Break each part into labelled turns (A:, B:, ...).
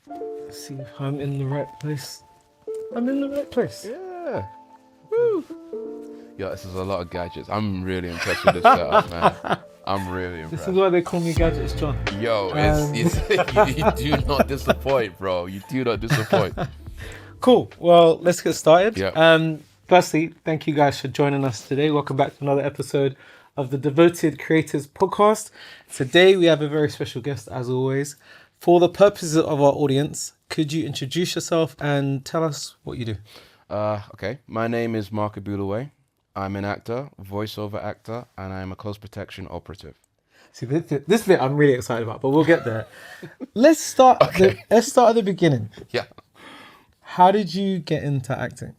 A: Let's see if I'm in the right place. I'm in the right place.
B: Yeah. Woo. Yo, this is a lot of gadgets. I'm really impressed with this setup, man. I'm really
A: This
B: impressed.
A: is why they call me Gadgets John.
B: Yo, you do not disappoint, bro. You do not disappoint.
A: Cool. Well, let's get started.
B: Yeah.
A: Firstly, thank you guys for joining us today. Welcome back to another episode of the Devoted Creators Podcast. Today we have a very special guest, as always. For the purposes of our audience, could you introduce yourself and tell us what you do?
B: Okay. My name is Mark Ebulué. I'm an actor, voiceover actor, and I'm a close protection operative.
A: See, this bit I'm really excited about, but we'll get there. Let's start.
B: Okay.
A: Let's start at the beginning.
B: Yeah.
A: How did you get into acting?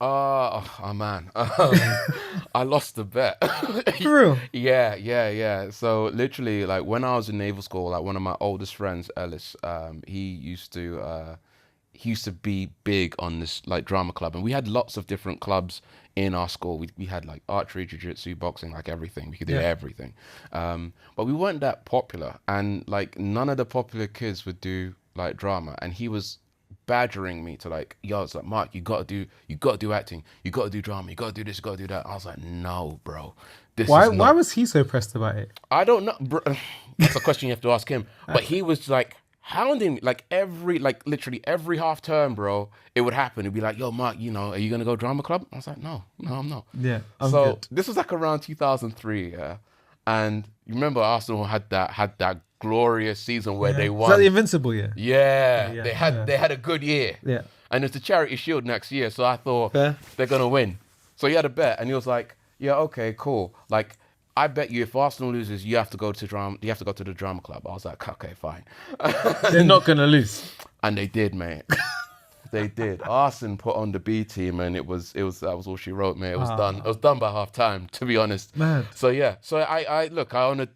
B: Oh man, I lost the bet.
A: For real?
B: Yeah. So literally, like when I was in naval school, like one of my oldest friends, Ellis, he used to be big on this like drama club, and we had lots of different clubs in our school. We had like archery, jiu-jitsu, boxing, like everything. We could do everything, but we weren't that popular, and like none of the popular kids would do like drama, and he was badgering me to like, yo, it's like, Mark, you gotta do acting, you gotta do drama, you gotta do this, you gotta do that. I was like, no, bro,
A: Why was he so pressed about it?
B: I don't know, bro. That's a question you have to ask him. But he was like hounding me, like literally every half term, bro. It would happen. It'd be like, yo, Mark, are you gonna go drama club? I was like, no, I'm not.
A: Yeah, I'm
B: so
A: good.
B: this was like around 2003, yeah. And you remember Arsenal had that glorious season where they won.
A: Is that the Invincible year?
B: Yeah, they had a good year.
A: Yeah.
B: And it's the Charity Shield next year, so I thought
A: Fair.
B: they're gonna win. So he had a bet, and he was like, "Yeah, okay, cool. Like, I bet you if Arsenal loses, you have to go to drama. You have to go to the drama club." I was like, "Okay, fine."
A: They're not gonna lose.
B: And they did, mate. They did. Arsenal put on the B team, and that was all she wrote, mate. It was done. It was done by half time, to be honest.
A: Mad.
B: So yeah. So I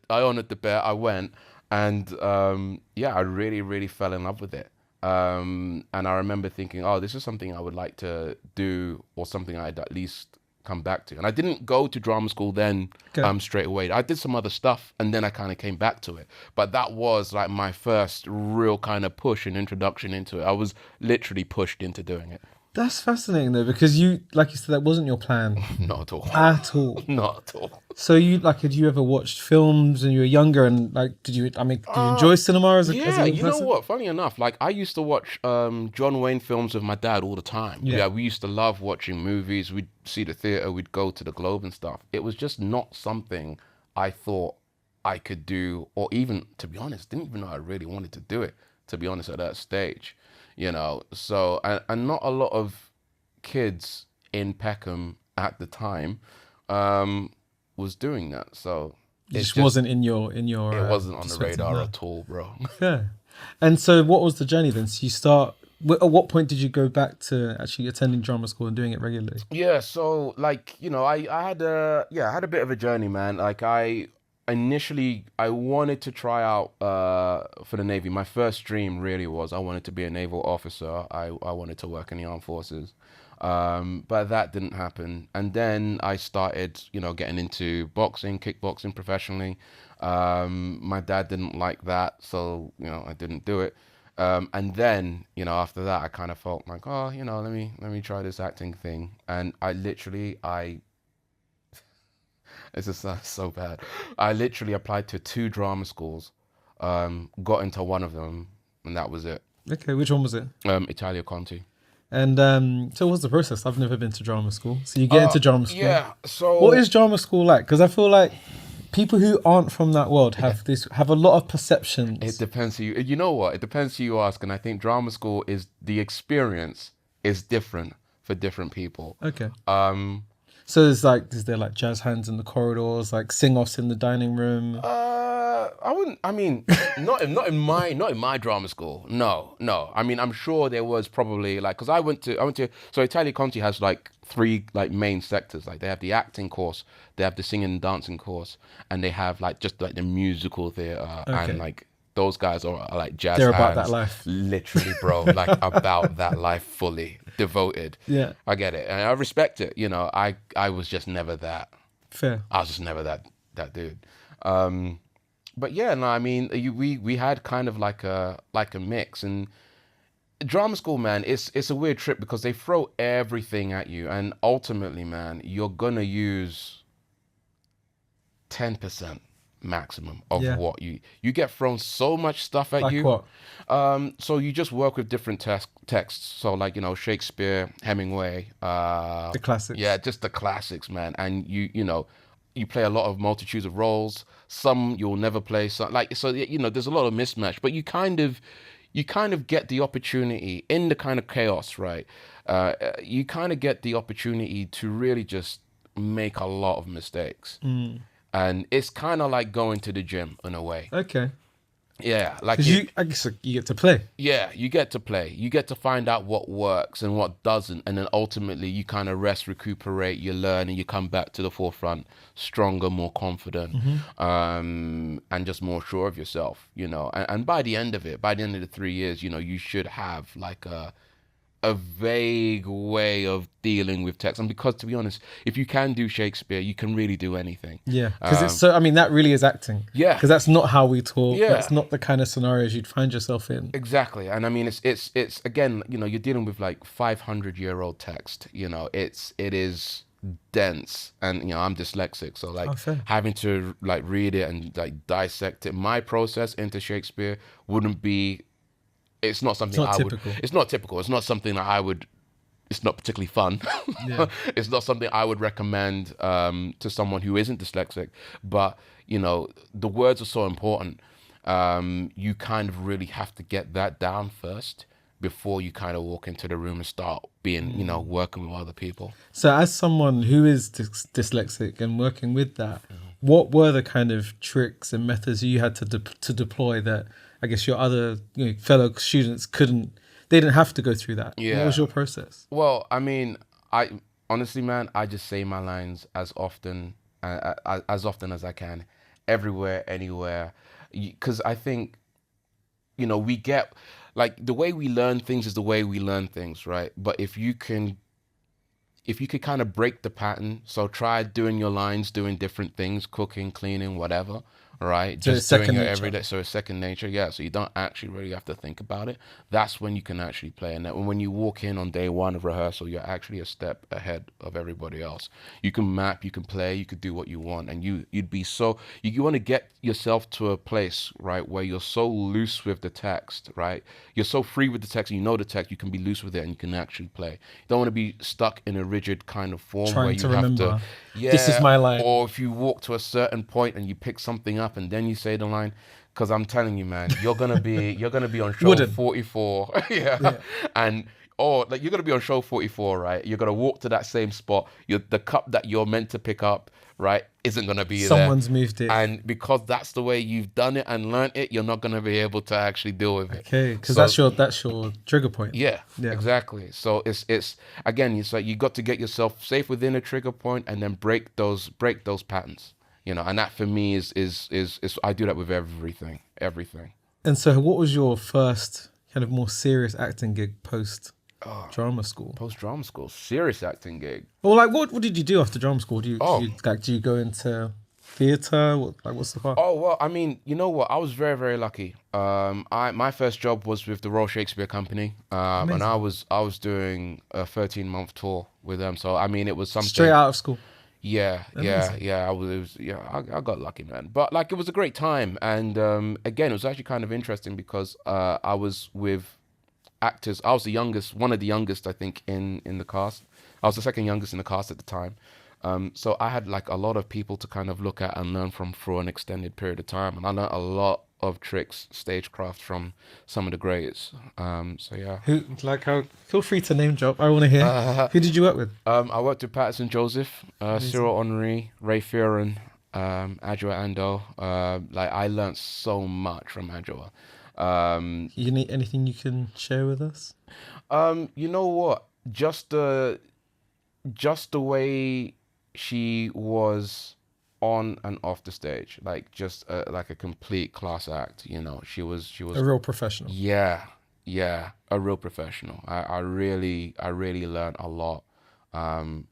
B: honored the bet. I went. And I really fell in love with it. And I remember thinking, oh, this is something I would like to do, or something I'd at least come back to. And I didn't go to drama school then straight away. I did some other stuff, and then I kind of came back to it. But that was like my first real kind of push and introduction into it. I was literally pushed into doing it.
A: That's fascinating though, because you, like you said, that wasn't your plan.
B: Not at all.
A: At all.
B: Not at all.
A: So had you ever watched films when you were younger, and like, did you enjoy cinema as a young person?
B: You know what? Funny enough, like I used to watch John Wayne films with my dad all the time. Yeah, we used to love watching movies. We'd see the theater. We'd go to the Globe and stuff. It was just not something I thought I could do, or even, to be honest, didn't even know I really wanted to do it, to be honest, at that stage. So and not a lot of kids in Peckham at the time was doing that. So
A: it just wasn't in your.
B: It wasn't on the radar at all, bro.
A: Yeah. And so, what was the journey then? So at what point did you go back to actually attending drama school and doing it regularly?
B: Yeah. So like I had a bit of a journey, man. Like initially I wanted to try out for the Navy. My first dream really was I wanted to be a naval officer. I wanted to work in the armed forces, but that didn't happen. And then I started getting into boxing, kickboxing professionally. My dad didn't like that, so I didn't do it. And then after that I kind of felt like, oh, let me try this acting thing. And it's just so bad. I literally applied to 2 drama schools, got into one of them, and that was it.
A: Okay, which one was it?
B: Italia Conti.
A: And so what's the process? I've never been to drama school. So you get into drama school.
B: Yeah, so...
A: What is drama school like? Because I feel like people who aren't from that world have a lot of perceptions.
B: It depends who you know what? It depends who you ask, and I think drama school the experience is different for different people.
A: Okay. So is there like jazz hands in the corridors, like sing-offs in the dining room?
B: Not in my drama school. No. I mean, I'm sure there was probably like, because I went to so Italia Conti has like 3 like main sectors. Like they have the acting course, they have the singing and dancing course, and they have like just like the musical theater. And like those guys are like jazz
A: They're
B: hands.
A: about that life.
B: Literally, bro. Like about that life, fully devoted.
A: Yeah.
B: I get it. And I respect it. I was just never that.
A: Fair.
B: I was just never that dude. But yeah, no, I mean, we had kind of like a mix. And drama school, man, it's a weird trip because they throw everything at you, and ultimately, man, you're gonna use 10% maximum of
A: Yeah.
B: what you get thrown so much stuff at
A: Like
B: you.
A: what?
B: So you just work with different texts. So like, Shakespeare, Hemingway,
A: The classics.
B: yeah, just the classics, man. And you play a lot of multitudes of roles. Some you'll never play. So like, so there's a lot of mismatch, but you kind of get the opportunity in the kind of chaos, right? You kind of get the opportunity to really just make a lot of mistakes. And it's kind of like going to the gym in a way.
A: Okay.
B: Yeah, like
A: Because I guess you get to play.
B: yeah, you get to play. You get to find out what works and what doesn't, and then ultimately you kind of rest, recuperate, you learn, and you come back to the forefront stronger, more confident, and just more sure of yourself. And by the end of it, by the end of the 3 years, you should have like a vague way of dealing with text. And because, to be honest, if you can do Shakespeare, you can really do anything.
A: Yeah. Because it's so, I mean, that really is acting.
B: Yeah.
A: Because that's not how we talk.
B: Yeah.
A: That's not the kind of scenarios you'd find yourself in.
B: Exactly. And I mean, it's again, you're dealing with like 500-year-old text. It is dense, and I'm dyslexic, so like having to like read it and like dissect it. My process into Shakespeare wouldn't be. It's not something
A: It's not
B: I
A: typical.
B: would. It's not typical. It's not something that I would. It's not particularly fun.
A: Yeah.
B: It's not something I would recommend to someone who isn't dyslexic. But the words are so important. You kind of really have to get that down first before you kind of walk into the room and start being, working with other people.
A: So as someone who is dyslexic and working with that, what were the kind of tricks and methods you had to deploy that I guess your other fellow students they didn't have to go through that?
B: Yeah.
A: What was your process?
B: Well, I mean, I honestly, man, I just say my lines as often as I can, everywhere, anywhere, because I think, we get like the way we learn things is the way we learn things, right? But if you could kind of break the pattern, so try doing your lines, doing different things, cooking, cleaning, whatever, right?
A: So
B: Just
A: it's second
B: doing it
A: nature.
B: every day. So it's second nature, yeah. So you don't actually really have to think about it. That's when you can actually play. And when you walk in on day one of rehearsal, you're actually a step ahead of everybody else. You can map, you can play, you could do what you want, and you'd be so you want to get yourself to a place, right, where you're so loose with the text, right? You're so free with the text, and you know the text, you can be loose with it, and you can actually play. You don't want to be stuck in a rigid kind of form
A: Trying
B: where you
A: to
B: have
A: remember,
B: to, yeah,
A: this is my line.
B: or if you walk to a certain point and you pick something up and then you say the line, because I'm telling you, man, you're gonna be on show
A: Wooden.
B: 44, yeah. And like you're gonna be on show 44, right? You're gonna walk to that same spot. The cup that you're meant to pick up, right, isn't gonna be
A: Someone's
B: there.
A: moved it.
B: And because that's the way you've done it and learned it, you're not gonna be able to actually deal with it.
A: Okay, because
B: So-
A: that's your trigger point.
B: Yeah,
A: Yeah.
B: exactly. So it's again, it's like you got to get yourself safe within a trigger point and then break those patterns. And that for me is I do that with everything.
A: And so, what was your first kind of more serious acting gig post drama school?
B: Post drama school, serious acting gig.
A: Well, like what did you do after drama school? Do
B: Oh.
A: you go into theatre? What's the part?
B: Oh well, I mean, you know what? I was very, very lucky. My first job was with the Royal Shakespeare Company, and I was doing a 13-month tour with them. So I mean, it was something
A: Straight out of school.
B: Yeah. I got lucky, man. But like, it was a great time, and again, it was actually kind of interesting because I was with actors. I was one of the youngest, I think, in the cast. I was the second youngest in the cast at the time. So I had like a lot of people to kind of look at and learn from for an extended period of time, and I learned a lot of tricks, stagecraft from some of the greats. So yeah.
A: Feel free to name drop. I want to hear. Who did you work with?
B: I worked with Patterson Joseph, Cyril Henry, Ray Fearon, Adjoa Ando. Like I learned so much from Adjoa.
A: You need anything you can share with us?
B: You know what? Just the way she was on and off the stage, like just like a complete class act. She was
A: A real professional.
B: Yeah, a real professional. I really learned a lot from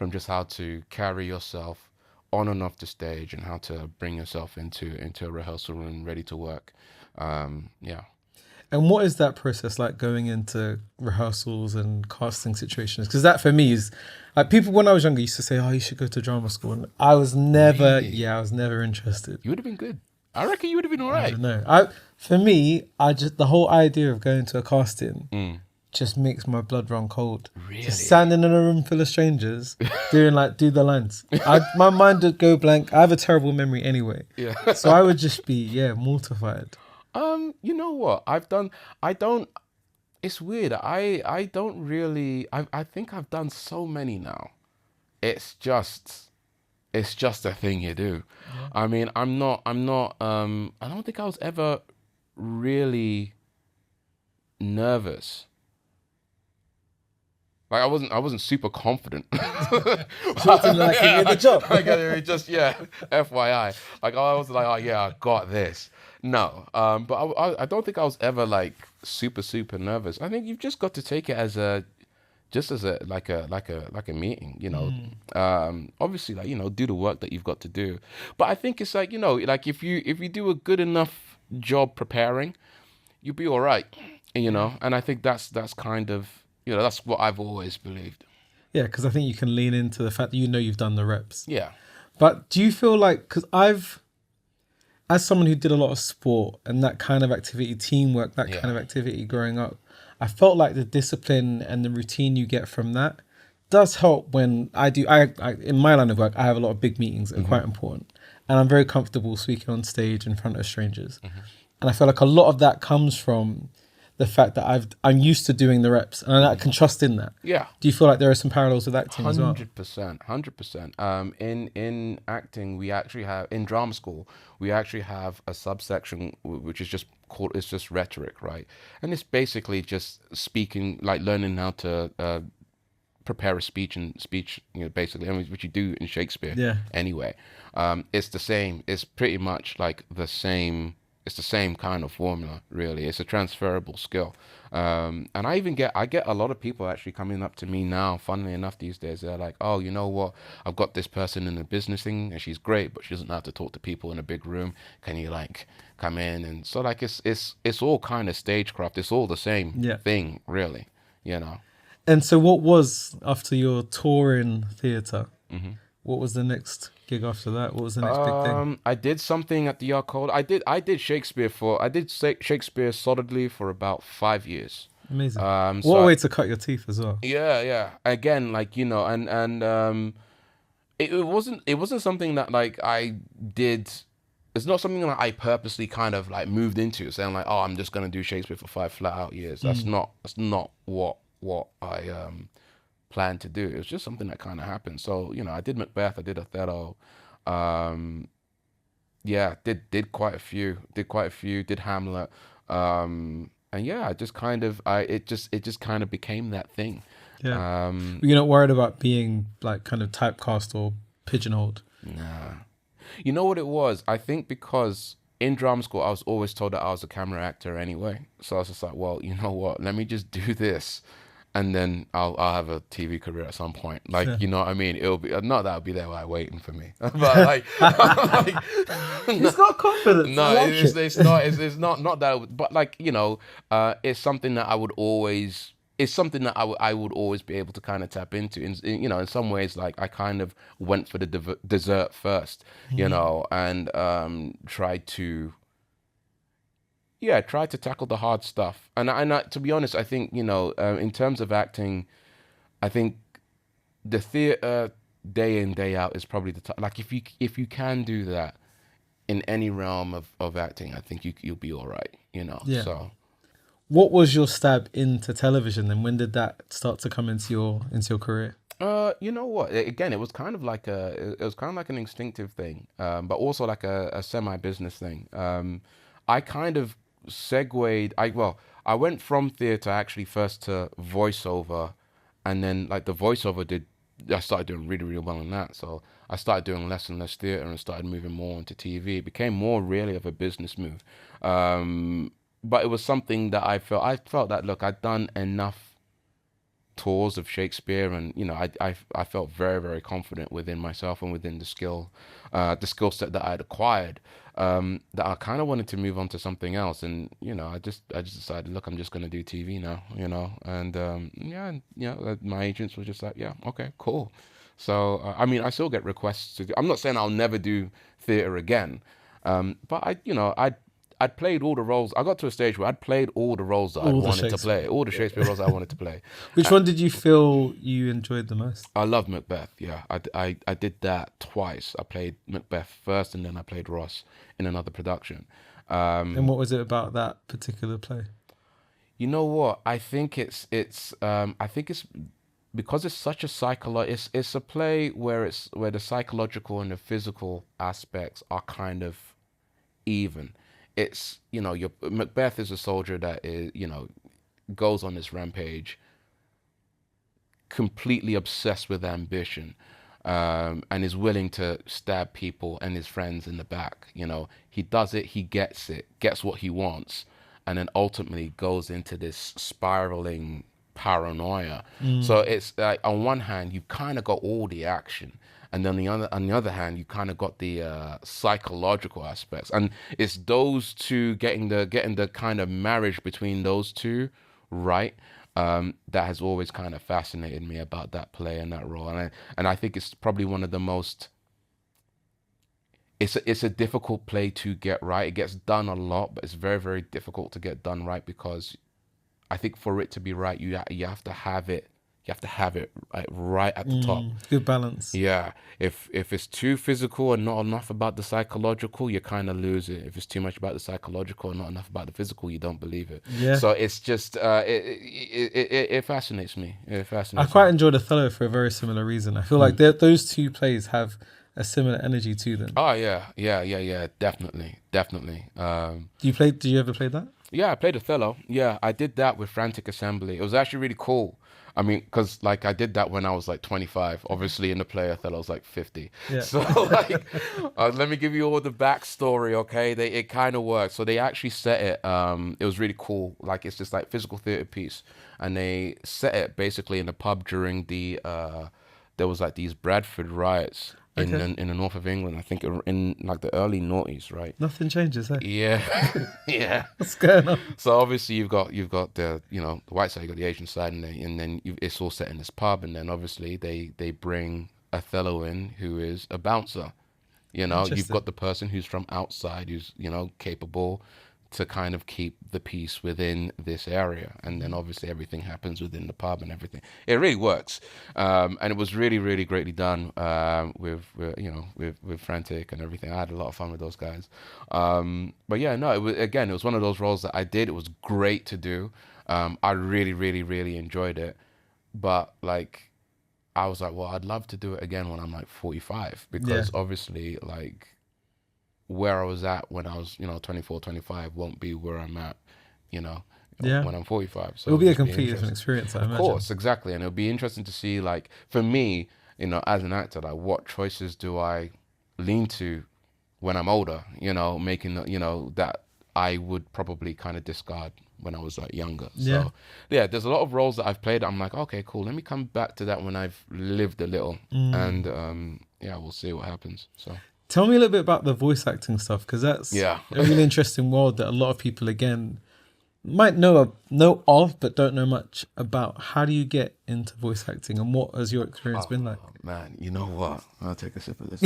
B: just how to carry yourself on and off the stage and how to bring yourself into a rehearsal room ready to work. Yeah.
A: And what is that process like going into rehearsals and casting situations? Because that for me is like people when I was younger used to say, "Oh, you should go to drama school," and I was never,
B: Really?
A: I was never interested.
B: You would have been good. I reckon you would have been all
A: I
B: right.
A: don't know. For me, I just the whole idea of going to a casting
B: Mm.
A: just makes my blood run cold.
B: Really?
A: Just standing in a room full of strangers doing like do the lines. My mind would go blank. I have a terrible memory anyway.
B: Yeah.
A: So I would just be mortified.
B: You know what? I don't it's weird. I don't really I think I've done so many now. It's just a thing you do.
A: Yeah.
B: I mean, I don't think I was ever really nervous. Like I wasn't super confident.
A: Something like you did the job.
B: Like, just FYI. Like I was like, oh yeah, I got this. No, but I don't think I was ever like super nervous. I think you've just got to take it as a like a meeting, you know. Obviously, like, you know, do the work that you've got to do. But I think it's like, you know, like if you do a good enough job preparing, you'll be all right, you know. And I think that's kind of, you know, that's what I've always believed.
A: Yeah, because I think you can lean into the fact that you know you've done the reps.
B: Yeah.
A: But do you feel like, because as someone who did a lot of sport and that kind of activity, teamwork, that
B: Yeah.
A: kind of activity growing up, I felt like the discipline and the routine you get from that does help when I in my line of work, I have a lot of big meetings that are quite important. And I'm very comfortable speaking on stage in front of strangers. And I feel like a lot of that comes from the fact that I'm used to doing the reps and I can trust in that.
B: Yeah.
A: Do you feel like there are some parallels with acting as well?
B: 100%. In acting, we actually have, in drama school, we actually have a subsection which is just called, it's just rhetoric, right? And it's basically just speaking, like learning how to prepare a speech, you know, basically, I mean, which you do in Shakespeare.
A: Yeah.
B: Anyway, it's the same. It's pretty much like the same. It's the same kind of formula, really. It's a transferable skill. And I get a lot of people actually coming up to me now, funnily enough, these days. They're like, oh, you know what? I've got this person in a business thing and she's great, but she doesn't know how to talk to people in a big room. Can you like come in? And so like, it's all kind of stagecraft. It's all the same thing, really, you know?
A: And so what was, after your tour in theatre, what was the next gig after that? What was the next big thing?
B: I did something at the Yakult. I did Shakespeare solidly for about 5 years.
A: Amazing.
B: So
A: What a way to cut your teeth as well.
B: Yeah. Again, like, you know, and it wasn't something that like I did. It's not something that I purposely kind of like moved into, saying like, oh, I'm just gonna do Shakespeare for 5 flat out years. That's not what I planned to do. It was just something that kind of happened. So, you know, I did Macbeth, I did Othello, did quite a few, did Hamlet, and yeah, I just kind of, it just kind of became that thing.
A: Yeah. You're not worried about being like kind of typecast or pigeonholed?
B: Nah. You know what it was? I think because in drama school, I was always told that I was a camera actor anyway. So I was just like, well, you know what? Let me just do this, and then I'll have a TV career at some point. Like, you know what I mean? It'll be not that I'll be there while waiting for me, but like,
A: He's got confidence.
B: no, it's not that. But like, you know, it's something that I would always. It's something that I would always be able to kind of tap into. You know, in some ways, like I kind of went for the dessert first, you know, and tried to tackle the hard stuff. And to be honest, I think, you know, in terms of acting, I think the theater day in day out is probably the time. Like if you can do that in any realm of acting, I think you'll be all right, you know.
A: Yeah.
B: So.
A: What was your stab into television, and when did that start to come into your career?
B: You know what? Again, it was kind of like an instinctive thing, but also like a semi-business thing. I kind of segued. I went from theater actually first to voiceover, and then like the voiceover I started doing really, really well in that. So I started doing less and less theater and started moving more into TV. It became more really of a business move. But it was something that I felt that, look, I'd done enough tours of Shakespeare, and I felt very, very confident within myself and within the skill set that I'd acquired, that I kind of wanted to move on to something else. And I just decided, look, I'm just going to do TV now, and my agents were just like, yeah, okay, cool. So I mean, I still get requests to do. I'm not saying I'll never do theater again, but I'd played all the roles. I got to a stage where I'd played all the roles that I'd
A: All the
B: wanted to play,
A: Shakespeare.
B: all the Shakespeare roles I wanted to play.
A: Which one did you feel you enjoyed the most?
B: I love Macbeth. Yeah, I did that twice. I played Macbeth first, and then I played Ross in another production.
A: And what was it about that particular play?
B: You know what? I think it's because it's such a it's a play where the psychological and the physical aspects are kind of even. It's your Macbeth is a soldier that is goes on this rampage, completely obsessed with ambition, and is willing to stab people and his friends in the back. He does it, he gets what he wants, and then ultimately goes into this spiraling paranoia. So it's like, on one hand, you kind of got all the action, and then on the other hand, you kind of got the psychological aspects, and it's those two getting the kind of marriage between those two, right? That has always kind of fascinated me about that play and that role, and I think it's probably one of the most. It's a difficult play to get right. It gets done a lot, but it's very, very difficult to get done right, because I think for it to be right, you have to have it. You have to have it right at the top.
A: Good balance.
B: Yeah. If it's too physical and not enough about the psychological, you kind of lose it. If it's too much about the psychological and not enough about the physical, you don't believe it.
A: Yeah.
B: So it's just it fascinates me. It fascinates
A: I quite enjoyed Othello for a very similar reason. I feel like those two plays have a similar energy to them.
B: Oh yeah. Definitely.
A: Did you ever play that?
B: Yeah, I played Othello. Yeah, I did that with Frantic Assembly. It was actually really cool. I mean, because I did that when I was 25. Obviously, in the play Othello, I was 50.
A: Yeah.
B: So let me give you all the backstory, okay? It kind of worked. So they actually set it. It was really cool. It's just physical theater piece, and they set it basically in a pub during the there was these Bradford riots. In the north of England, I think in the early noughties, right?
A: Nothing changes, eh?
B: Yeah, yeah.
A: What's going on?
B: So obviously you've got the the white side, you got the Asian side, and then it's all set in this pub, and then obviously they bring Othello in, who is a bouncer. You've got the person who's from outside, who's capable to kind of keep the peace within this area, and then obviously everything happens within the pub and everything. It really works, and it was really, really greatly done with Frantic and everything. I had a lot of fun with those guys, but yeah, no, it was one of those roles that I did. It was great to do. I really, really, really enjoyed it, but I was well, I'd love to do it again when I'm 45, because obviously where I was at when I was 24, 25 won't be where I'm at when I'm 45. So
A: It'll be a completely different experience, I imagine.
B: Of course, exactly. And it'll be interesting to see, for me, as an actor, what choices do I lean to when I'm older, making that I would probably kind of discard when I was younger. So yeah, there's a lot of roles that I've played. I'm okay, cool. Let me come back to that when I've lived a little, and we'll see what happens. So.
A: Tell me a little bit about the voice acting stuff, because that's a really interesting world that a lot of people, again, might know of, but don't know much about. How do you get into voice acting, and what has your experience been like?
B: Man, you know what? I'll take a sip of this.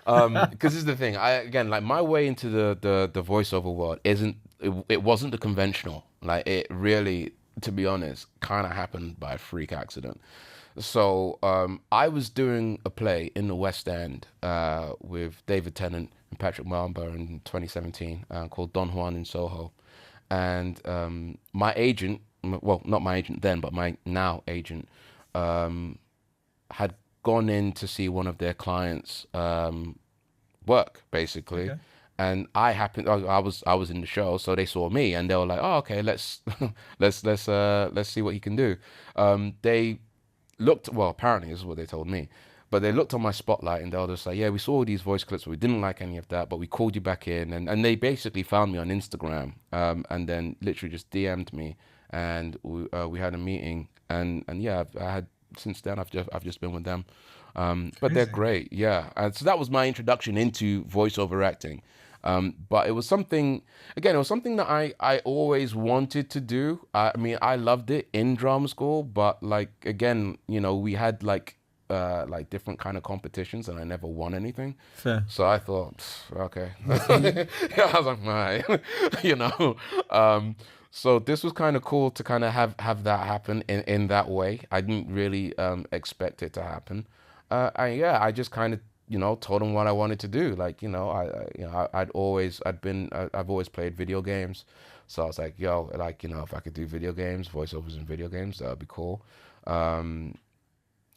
B: Because this is the thing. My way into the voiceover world it wasn't the conventional. It really, to be honest, kind of happened by a freak accident. So I was doing a play in the West End with David Tennant and Patrick Marlborough in 2017 called Don Juan in Soho. And my agent, well, not my agent then, but my now agent, had gone in to see one of their clients work, basically. Okay. And I was in the show, so they saw me and they were like, oh, okay, let's see what he can do. They looked, well, apparently this is what they told me, but they looked on my spotlight and they were just like, yeah, we saw all these voice clips, but we didn't like any of that, but we called you back in. And they basically found me on Instagram, and then literally just DM'd me, and we had a meeting and yeah, I had since then I've just been with them. But they're
A: Crazy.
B: great, yeah. And so that was my introduction into voiceover acting. But it was something, again, it was something that I always wanted to do. I mean, I loved it in drama school, but like, again, you know, we had like different kind of competitions and I never won anything.
A: Fair.
B: So I thought, okay. Yeah, I was like, my, you know. So this was kind of cool to kind of have that happen in that way. I didn't really expect it to happen. I just kind of, you know, told him what I wanted to do. Like, you know, I've always played video games. So I was like, yo, like, you know, if I could do video games, voiceovers in video games, that would be cool.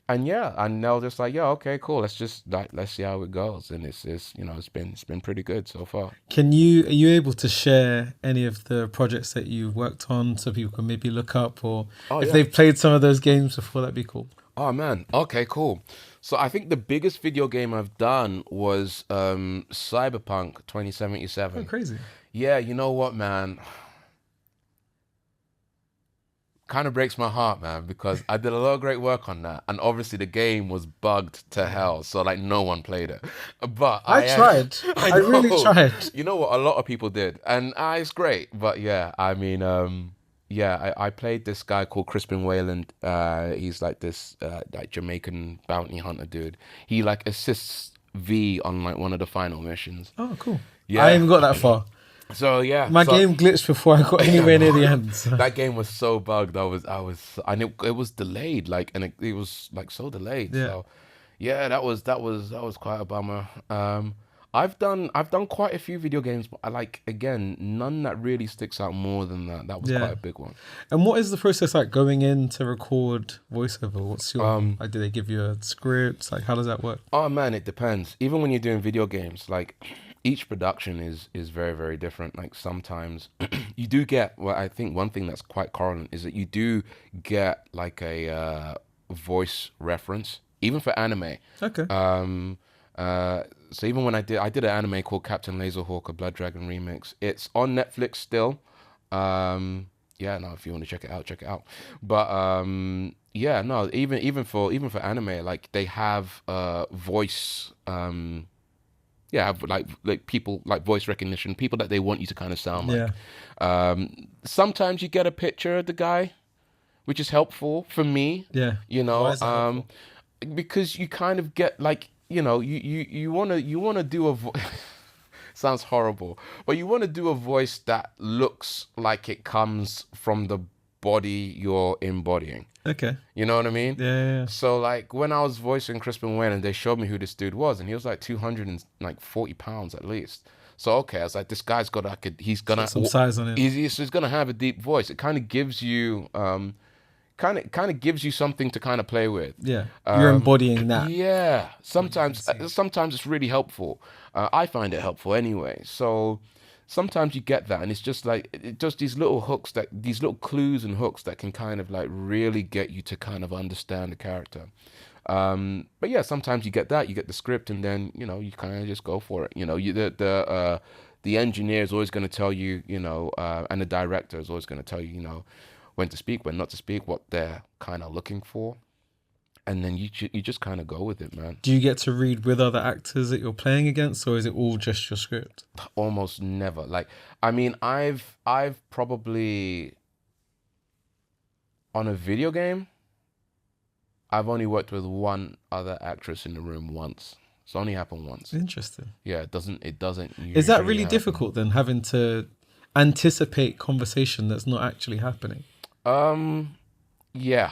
B: And yeah, and they're just like, yeah, okay, cool. Let's see how it goes. And it's you know, it's been pretty good so far.
A: Are you able to share any of the projects that you've worked on so people can maybe look up, or
B: Oh
A: if
B: yeah.
A: they've played some of those games before, that'd be cool.
B: Oh man. Okay, cool. So I think the biggest video game I've done was Cyberpunk
A: Oh,
B: 2077.
A: crazy.
B: Yeah, you know what, man? Kind of breaks my heart, man, because I did a lot of great work on that, and obviously the game was bugged to hell, so like no one played it. But
A: I tried. I really tried.
B: You know what? A lot of people did, and it's great. But yeah, I mean, yeah, I played this guy called Crispin Wayland. He's like this like Jamaican bounty hunter dude. He like assists V on like one of the final missions.
A: Oh, cool.
B: Yeah.
A: I ain't got that far.
B: So yeah,
A: My
B: so,
A: game glitched before I got anywhere near the end. So.
B: That game was so bugged. And it was delayed, like, and it was like so delayed.
A: Yeah.
B: So, yeah, that was quite a bummer. I've done quite a few video games, but I like, again, none that really sticks out more than that. That was
A: Yeah.
B: quite a big one.
A: And what is the process like going in to record voiceover? What's your like? Do they give you a script? Like, how does that work?
B: Oh man, it depends. Even when you're doing video games, like each production is very, very different. Like sometimes you do get, well, I think one thing that's quite correlate is that you do get like a voice reference, even for anime.
A: Okay.
B: So even when I did an anime called Captain Laserhawk, a Blood Dragon remix. It's on Netflix still. Yeah, no, if you want to check it out, check it out. But yeah, no, even for anime, like they have voice yeah, have like people like voice recognition, people that they want you to kind of sound like.
A: Yeah.
B: Sometimes you get a picture of the guy, which is helpful for me.
A: Yeah.
B: You know,
A: Why is that helpful?
B: because you kind of get like, you know, you wanna do a sounds horrible, but you want to do a voice that looks like it comes from the body you're embodying.
A: Okay.
B: You know what I mean?
A: Yeah.
B: So like when I was voicing Crispin Wayne, they showed me who this dude was, and he was like 240 pounds at least. So okay, I was like, this guy's got he's gonna
A: Some size on it.
B: he's gonna have a deep voice. It kind of gives you kind of gives you something to kind of play with.
A: Yeah. You're embodying that.
B: Yeah, sometimes it's really helpful. I find it helpful anyway. So sometimes you get that, and it's just like just these little hooks, these little clues and hooks that can kind of like really get you to kind of understand the character. But yeah, sometimes you get that, you get the script, and then you know you kind of just go for it. You know, the engineer is always going to tell you, you know, and the director is always going to tell you, you know, when to speak, when not to speak, what they're kind of looking for. And then you just kind of go with it, man.
A: Do you get to read with other actors that you're playing against, or is it all just your script?
B: Almost never. Like, I mean, I've probably on a video game, I've only worked with one other actress in the room once. It's only happened once.
A: Interesting.
B: Yeah, it doesn't
A: Is that
B: usually
A: really
B: happen.
A: difficult then, having to anticipate conversation that's not actually happening?
B: Yeah.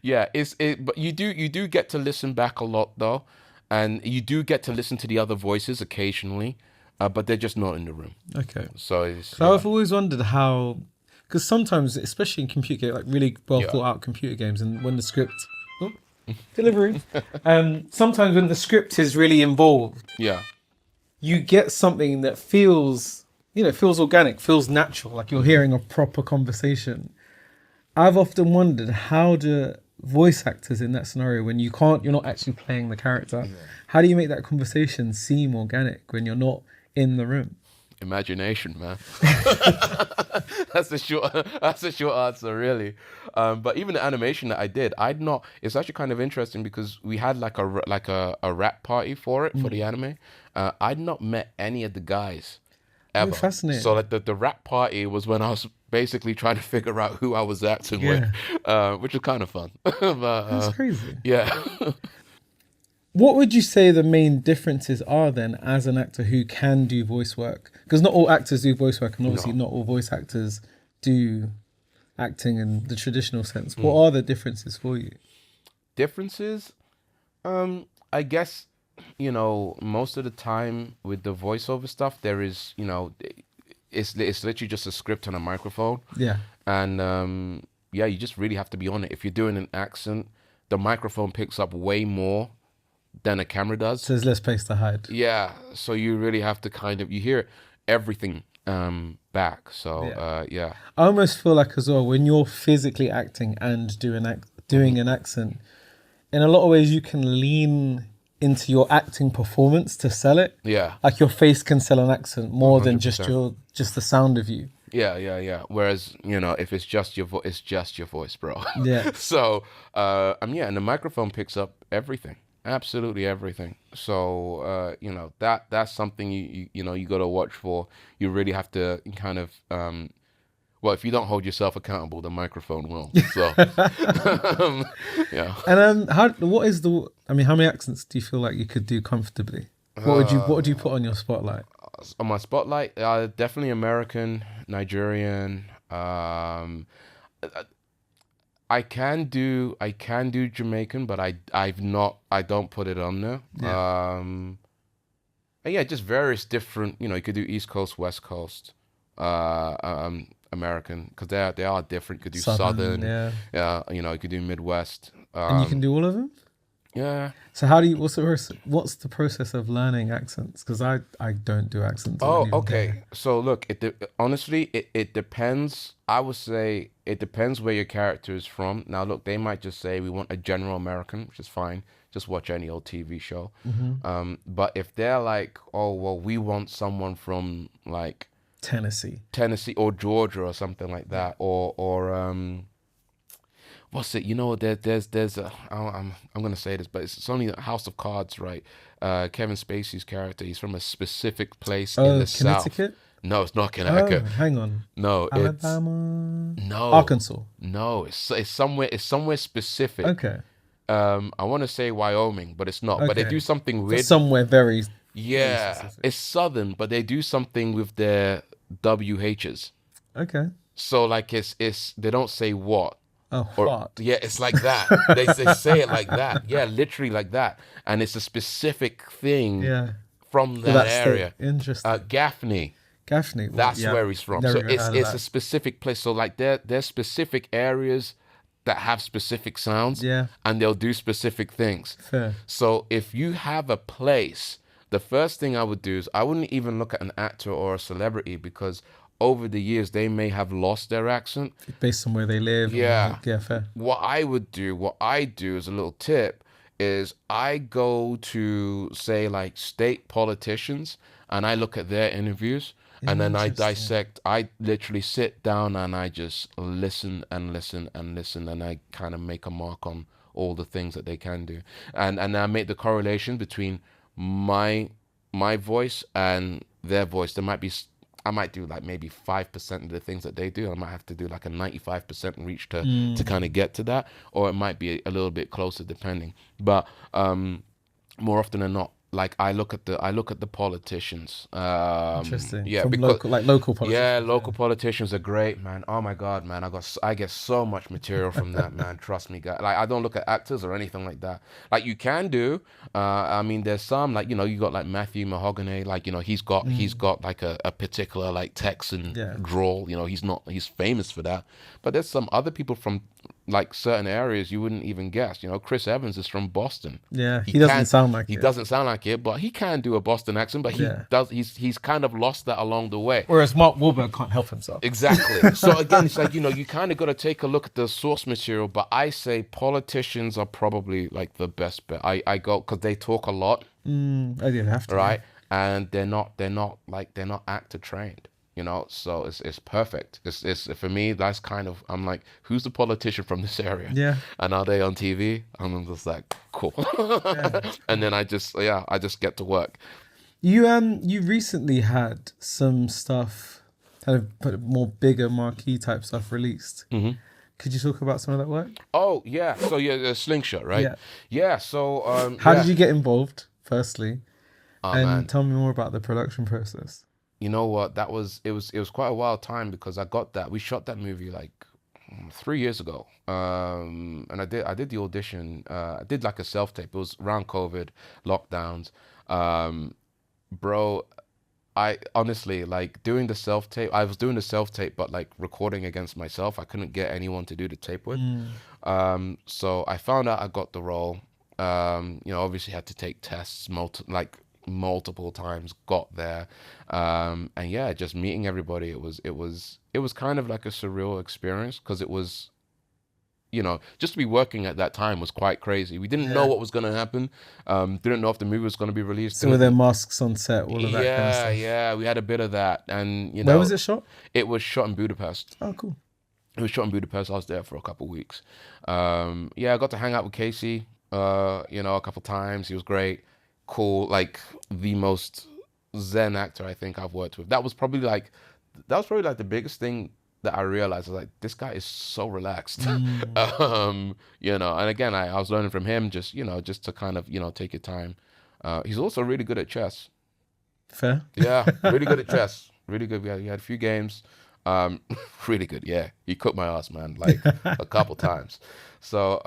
B: Yeah, but you do get to listen back a lot though, and you do get to listen to the other voices occasionally, but they're just not in the room.
A: Okay.
B: So it's
A: So I've always wondered how, because sometimes, especially in computer games, like really well thought out computer games, and when the script delivery, sometimes when the script is really involved,
B: yeah.
A: you get something that feels, feels organic, feels natural, like you're hearing a proper conversation. I've often wondered, how do voice actors in that scenario, when you're not actually playing the character, how do you make that conversation seem organic when you're not in the room?
B: Imagination, man. That's the short answer, really. But even the animation that I did, I'd not. It's actually kind of interesting because we had like a rap party for it for the anime. I'd not met any of the guys ever.
A: Fascinating.
B: So like the rap party was when I was basically trying to figure out who I was acting with, which was kind of fun. But,
A: That's crazy.
B: Yeah.
A: What would you say the main differences are then as an actor who can do voice work? Because not all actors do voice work, and obviously not all voice actors do acting in the traditional sense. What are the differences for you?
B: Differences? I guess, most of the time with the voiceover stuff, there is, it's literally just a script on a microphone.
A: Yeah.
B: And you just really have to be on it. If you're doing an accent, the microphone picks up way more than a camera does.
A: So there's less place to hide.
B: Yeah. So you really have to you hear everything back. So yeah.
A: I almost feel like as well, when you're physically acting and doing an accent, in a lot of ways you can lean into your acting performance to sell it.
B: Yeah.
A: Like your face can sell an accent more than
B: 100%.
A: just the sound of you.
B: Yeah. Whereas, if it's just your voice, it's just your voice, bro.
A: Yeah.
B: So, and the microphone picks up everything, absolutely everything. So, that's something you got to watch for. You really have to kind of, well, if you don't hold yourself accountable, the microphone will. So, yeah.
A: And how many accents do you feel like you could do comfortably? What would you put on your spotlight?
B: On my spotlight, definitely American, Nigerian. I can do Jamaican, but I don't put it on there.
A: Yeah.
B: And yeah, just various different. You could do East Coast, West Coast, American, because they are different. You could do Southern. Yeah. You could do Midwest.
A: And you can do all of them.
B: Yeah.
A: So what's the process of learning accents? Because I don't do accents.
B: Oh, okay. So look, honestly, it depends. I would say it depends where your character is from. Now, look, they might just say we want a general American, which is fine. Just watch any old TV show.
A: Mm-hmm.
B: But if they're like, oh well, we want someone from like
A: Tennessee
B: or Georgia or something like that, or what's it? There's I'm gonna say this, but it's only House of Cards, right? Kevin Spacey's character, he's from a specific place in the
A: Connecticut?
B: South. No, it's not Connecticut.
A: Oh, hang on.
B: No,
A: Alabama.
B: it's no
A: Arkansas.
B: No, it's somewhere specific.
A: Okay.
B: I want to say Wyoming, but it's not. Okay. But they do something weird.
A: Somewhere very.
B: Yeah,
A: very
B: it's southern, but they do something with their WHs.
A: Okay.
B: So like it's they don't say what.
A: Oh, what?
B: Yeah, it's like that. they say it like that. Yeah, literally like that. And it's a specific thing from that area.
A: Interesting.
B: Gaffney. That's where he's from. So it's a specific place. So like there's specific areas that have specific sounds.
A: Yeah.
B: And they'll do specific things.
A: Fair.
B: So if you have a place, the first thing I would do is I wouldn't even look at an actor or a celebrity, because over the years, they may have lost their accent.
A: Based on where they live.
B: Yeah.
A: Fair.
B: What I do as a little tip is I go to, say, like state politicians, and I look at their interviews, and then I dissect. I literally sit down and I just listen and listen and listen, and I kind of make a mark on all the things that they can do. And I make the correlation between my voice and their voice. I might do like maybe 5% of the things that they do. I might have to do like a 95% reach to kind of get to that, or it might be a little bit closer depending. But more often than not, like I look at the politicians.
A: Interesting.
B: Yeah,
A: from
B: because
A: local politicians.
B: Yeah, local politicians are great, man. Oh my God, man, I get so much material from that, man. Trust me, guys. Like I don't look at actors or anything like that. Like you can do. I mean, there's some like you got like Matthew Mahogany. Like he's got like a particular like Texan drawl. He's famous for that. But there's some other people from like certain areas you wouldn't even guess. Chris Evans is from Boston.
A: Yeah, he doesn't sound like it.
B: He doesn't sound like it, but he can do a Boston accent. But he does. He's kind of lost that along the way.
A: Whereas Mark Wahlberg can't help himself.
B: Exactly. So again, it's like you kind of got to take a look at the source material. But I say politicians are probably like the best bet. I go because they talk a lot.
A: I did have to.
B: Right. and they're not actor trained. So it's perfect. It's for me. That's kind of, I'm like, who's the politician from this area?
A: Yeah.
B: And are they on TV? And I'm just like, cool. And then I just get to work.
A: You recently had some stuff, kind of put more bigger marquee type stuff released.
B: Mm-hmm.
A: Could you talk about some of that work?
B: Oh yeah, so yeah, the Sling Shot, right?
A: Yeah.
B: Yeah. So
A: How did you get involved, firstly?
B: Oh
A: And
B: man,
A: tell me more about the production process.
B: you know what? It was quite a wild time because I got that. We shot that movie like 3 years ago. And I did the audition. I did like a self tape. It was around COVID lockdowns. Bro, I honestly, like, doing the self tape. I was doing the self tape, but like recording against myself. I couldn't get anyone to do the tape with. So I found out I got the role. Obviously had to take tests multiple times. Got there, and yeah, just meeting everybody. It was kind of like a surreal experience because it was, just to be working at that time was quite crazy. We didn't know what was going to happen. Didn't know if the movie was going to be released.
A: So were there masks on set, all of that kind of stuff?
B: Yeah, we had a bit of that, and
A: Where was it shot?
B: It was shot in Budapest.
A: Oh, cool.
B: It was shot in Budapest. I was there for a couple of weeks. I got to hang out with Casey, a couple times. He was great, cool, like the most zen actor I think I've worked with. That was probably like the biggest thing that I realized. I was like, this guy is so relaxed. And again, I was learning from him, just to kind of, take your time. He's also really good at chess.
A: Fair.
B: Yeah, really good at chess. Really good. We had a few games. Really good. Yeah, he cooked my ass, man, like a couple times. So,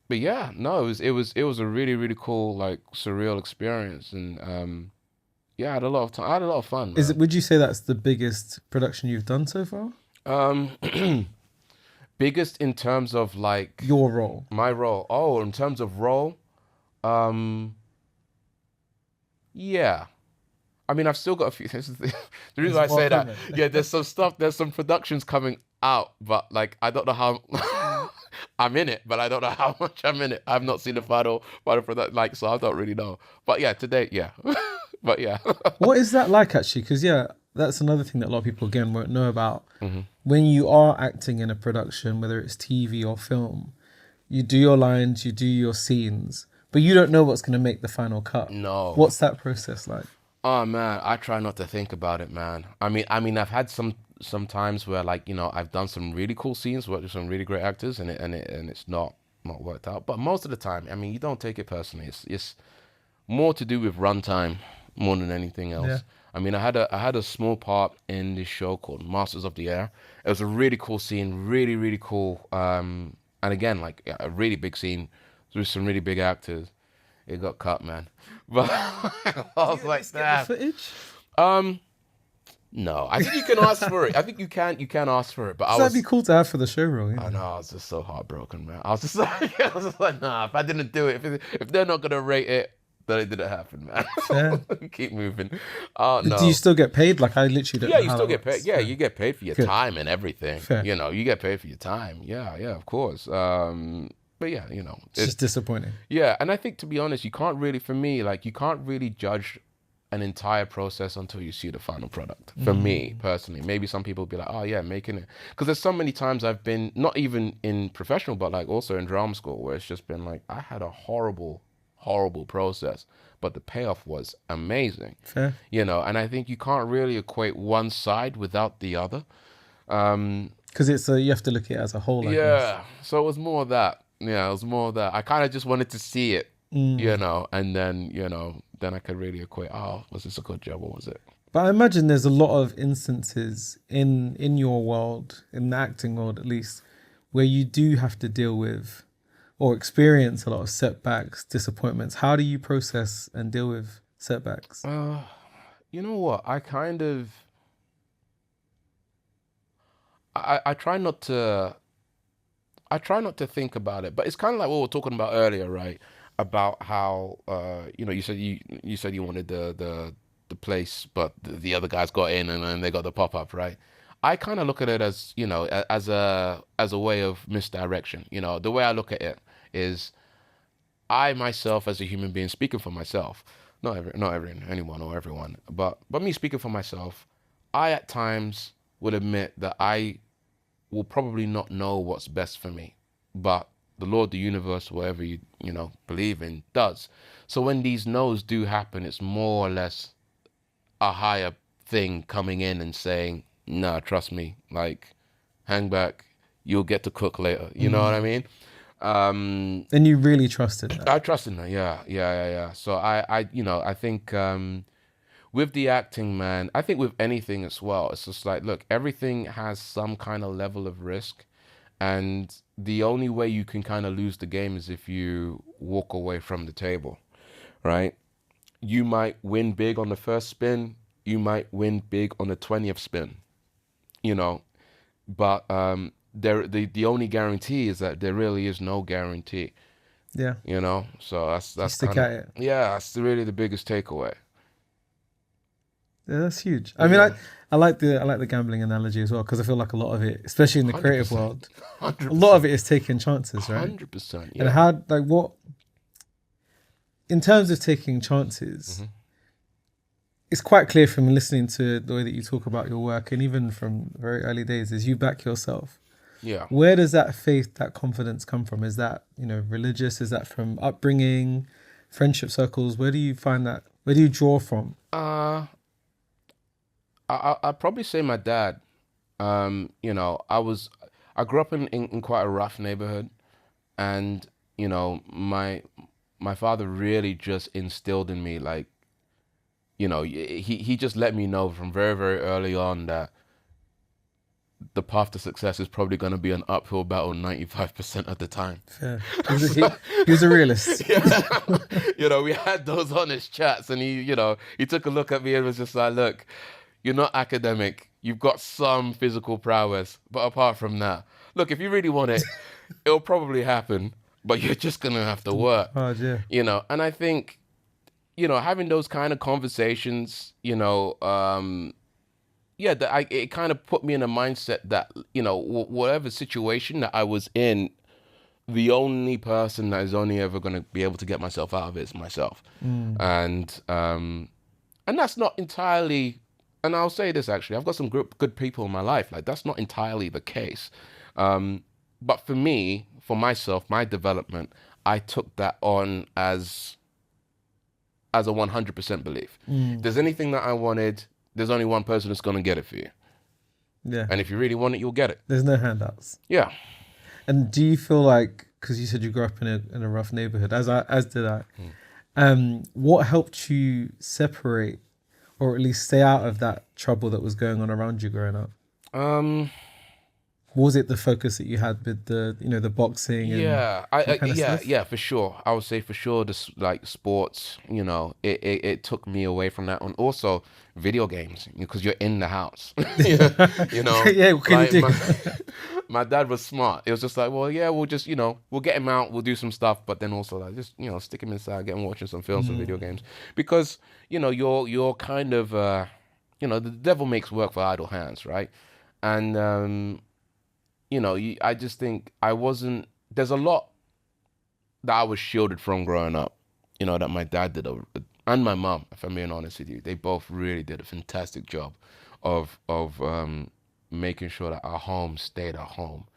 B: but yeah, no, it was a really, really cool, like, surreal experience, and yeah, I had a lot of time. I had a lot of fun. Man.
A: Would you say that's the biggest production you've done so far?
B: Biggest in terms of like
A: Your role.
B: my role. Oh, in terms of role, yeah. I mean, I've still got a few. This is the reason why I say that. Yeah, there's some stuff. There's some productions coming out, but like I don't know how I'm in it, but I don't know how much I'm in it. I've not seen the final product, like, so I don't really know. But yeah, today, yeah. But yeah.
A: What is that like, actually? Because yeah, that's another thing that a lot of people again won't know about.
B: Mm-hmm.
A: When you are acting in a production, whether it's TV or film, you do your lines, you do your scenes, but you don't know what's going to make the final cut.
B: No.
A: What's that process like?
B: Oh man, I try not to think about it, man. I mean, I've had some times where, like, I've done some really cool scenes, worked with some really great actors, and it's not worked out. But most of the time, I mean, you don't take it personally. It's more to do with runtime more than anything else.
A: Yeah.
B: I mean, I had a small part in this show called Masters of the Air. It was a really cool scene, really, really cool. And again, like, a really big scene with some really big actors. It got cut, man. But I was like,
A: Get the footage?
B: No, I think you can ask for it. I think you can ask for it. But
A: That'd be cool to have for the show reel.
B: I know, I was just so heartbroken, man. I was just like, nah. If I didn't do it, if they're not gonna rate it, then it didn't happen, man.
A: Fair.
B: Keep moving. No.
A: Do you still get paid? Like, I literally don't know.
B: Yeah, you
A: how
B: still
A: that
B: get paid.
A: works.
B: Yeah, you get paid for your
A: Good.
B: time and everything.
A: Fair.
B: You get paid for your time. Yeah, of course. But yeah,
A: It's just disappointing.
B: yeah, and I think, to be honest, you can't really judge an entire process until you see the final product. For me personally, maybe some people will be like, oh yeah, making it, because there's so many times I've been, not even in professional, but like also in drama school, where it's just been like, I had a horrible process, but the payoff was amazing.
A: Fair.
B: And I think you can't really equate one side without the other.
A: Because you have to look at it as a whole. I guess.
B: Yeah, so it was more of that. Yeah, it was more of that. I kind of just wanted to see it, and then I could really equate, oh, was this a good job or was it?
A: But I imagine there's a lot of instances in your world, in the acting world at least, where you do have to deal with or experience a lot of setbacks, disappointments. How do you process and deal with setbacks?
B: You know what? I kind of, I try not to think about it, but it's kind of like what we were talking about earlier, right? About how you said you wanted the place, but the other guys got in and then they got the pop up, right? I kind of look at it as as a way of misdirection. The way I look at it is, I myself as a human being, speaking for myself, anyone or everyone, but me speaking for myself, I at times would admit that I will probably not know what's best for me, but the Lord, the universe, whatever you know believe in, does. So when these no's do happen, it's more or less a higher thing coming in and saying, "Nah, trust me, like, hang back, you'll get to cook later." You know what I mean?
A: And you really trusted that.
B: I trust in her, yeah. So I think with the acting, man, I think with anything as well, it's just like, look, everything has some kind of level of risk, and the only way you can kind of lose the game is if you walk away from the table, right? You might win big on the first spin, you might win big on the 20th spin, you know, but the only guarantee is that there really is no guarantee.
A: Yeah.
B: You know, so that's
A: stick
B: kind
A: at
B: of
A: it.
B: yeah, that's really the biggest takeaway.
A: Yeah, that's huge. I mean, I like the gambling analogy as well, because I feel like a lot of it, especially in the creative
B: 100%.
A: world,
B: 100%.
A: a lot of it is taking chances, right?
B: 100%.
A: And how, like, what, in terms of taking chances, it's quite clear from listening to the way that you talk about your work, and even from very early days, is you back yourself.
B: Yeah.
A: Where does that faith, that confidence come from? Is that, religious? Is that from upbringing, friendship circles? Where do you find that? Where do you draw from?
B: I'd probably say my dad. I grew up in quite a rough neighborhood, and my father really just instilled in me, like, he just let me know from very, very early on that the path to success is probably going to be an uphill battle 95% of the time.
A: Fair. He was a realist.
B: Yeah. We had those honest chats, and he took a look at me and was just like, look, you're not academic. You've got some physical prowess, but apart from that, look, if you really want it, it'll probably happen, but you're just going to have to work.
A: Hard, yeah.
B: And I think, having those kind of conversations, it kind of put me in a mindset that, whatever situation that I was in, the only person that is only ever going to be able to get myself out of it is myself. And that's not entirely, and I'll say this actually, I've got some good people in my life. Like, that's not entirely the case. But for me, for myself, my development, I took that on as a 100% belief. If there's anything that I wanted, there's only one person that's going to get it for you.
A: Yeah.
B: And if you really want it, you'll get it.
A: There's no handouts.
B: Yeah.
A: And do you feel like, because you said you grew up in a rough neighborhood, as did I, what helped you separate, or at least stay out of that trouble that was going on around you growing up? Was it the focus that you had with the boxing? And
B: yeah, for sure. I would say for sure, this, like, sports, it took me away from that one. Also, video games, because you're in the house.
A: Yeah, what can you do?
B: My dad was smart. It was just like, well, yeah, we'll just, we'll get him out, we'll do some stuff, but then also, like, just, stick him inside, get him watching some films and video games, because you're kind of the devil makes work for idle hands, right? And I just think there's a lot that I was shielded from growing up, that my dad did, and my mom, if I'm being honest with you. They both really did a fantastic job of making sure that our home stayed a home.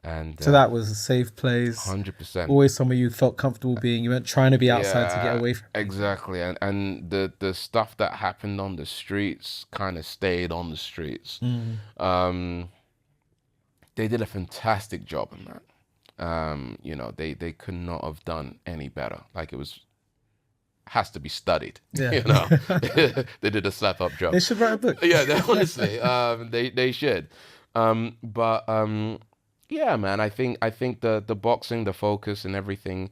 B: And
A: so that was a safe place.
B: 100%.
A: Always somewhere you felt comfortable being. You weren't trying to be outside to get away from it.
B: Exactly. And the stuff that happened on the streets kind of stayed on the streets. They did a fantastic job in that. They could not have done any better. Like, has to be studied.
A: Yeah.
B: They did a slap up job.
A: They should write a book.
B: Yeah, honestly, they should. Yeah, man, I think the boxing, the focus and everything,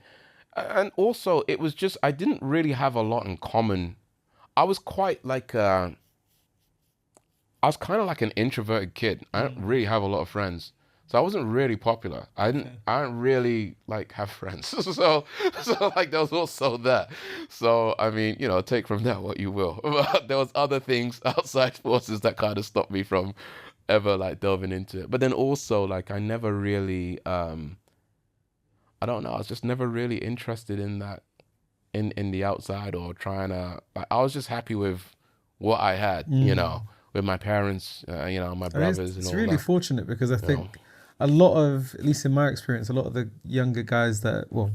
B: and also it was just, I didn't really have a lot in common. I was quite like I was kind of like an introverted kid. I didn't really have a lot of friends. So I wasn't really popular. I didn't really, like, have friends. So like, there was also that. So, I mean, take from that what you will. But there was other things outside forces that kind of stopped me from ever, like, delving into it. But then also, like, I never really, I don't know, I was just never really interested in in the outside or trying to. I was just happy with what I had, you know, with my parents, you know, my brothers and
A: it's
B: all
A: really
B: that.
A: fortunate because I
B: You know.
A: think a lot of, at least in my experience, a lot of the younger guys that were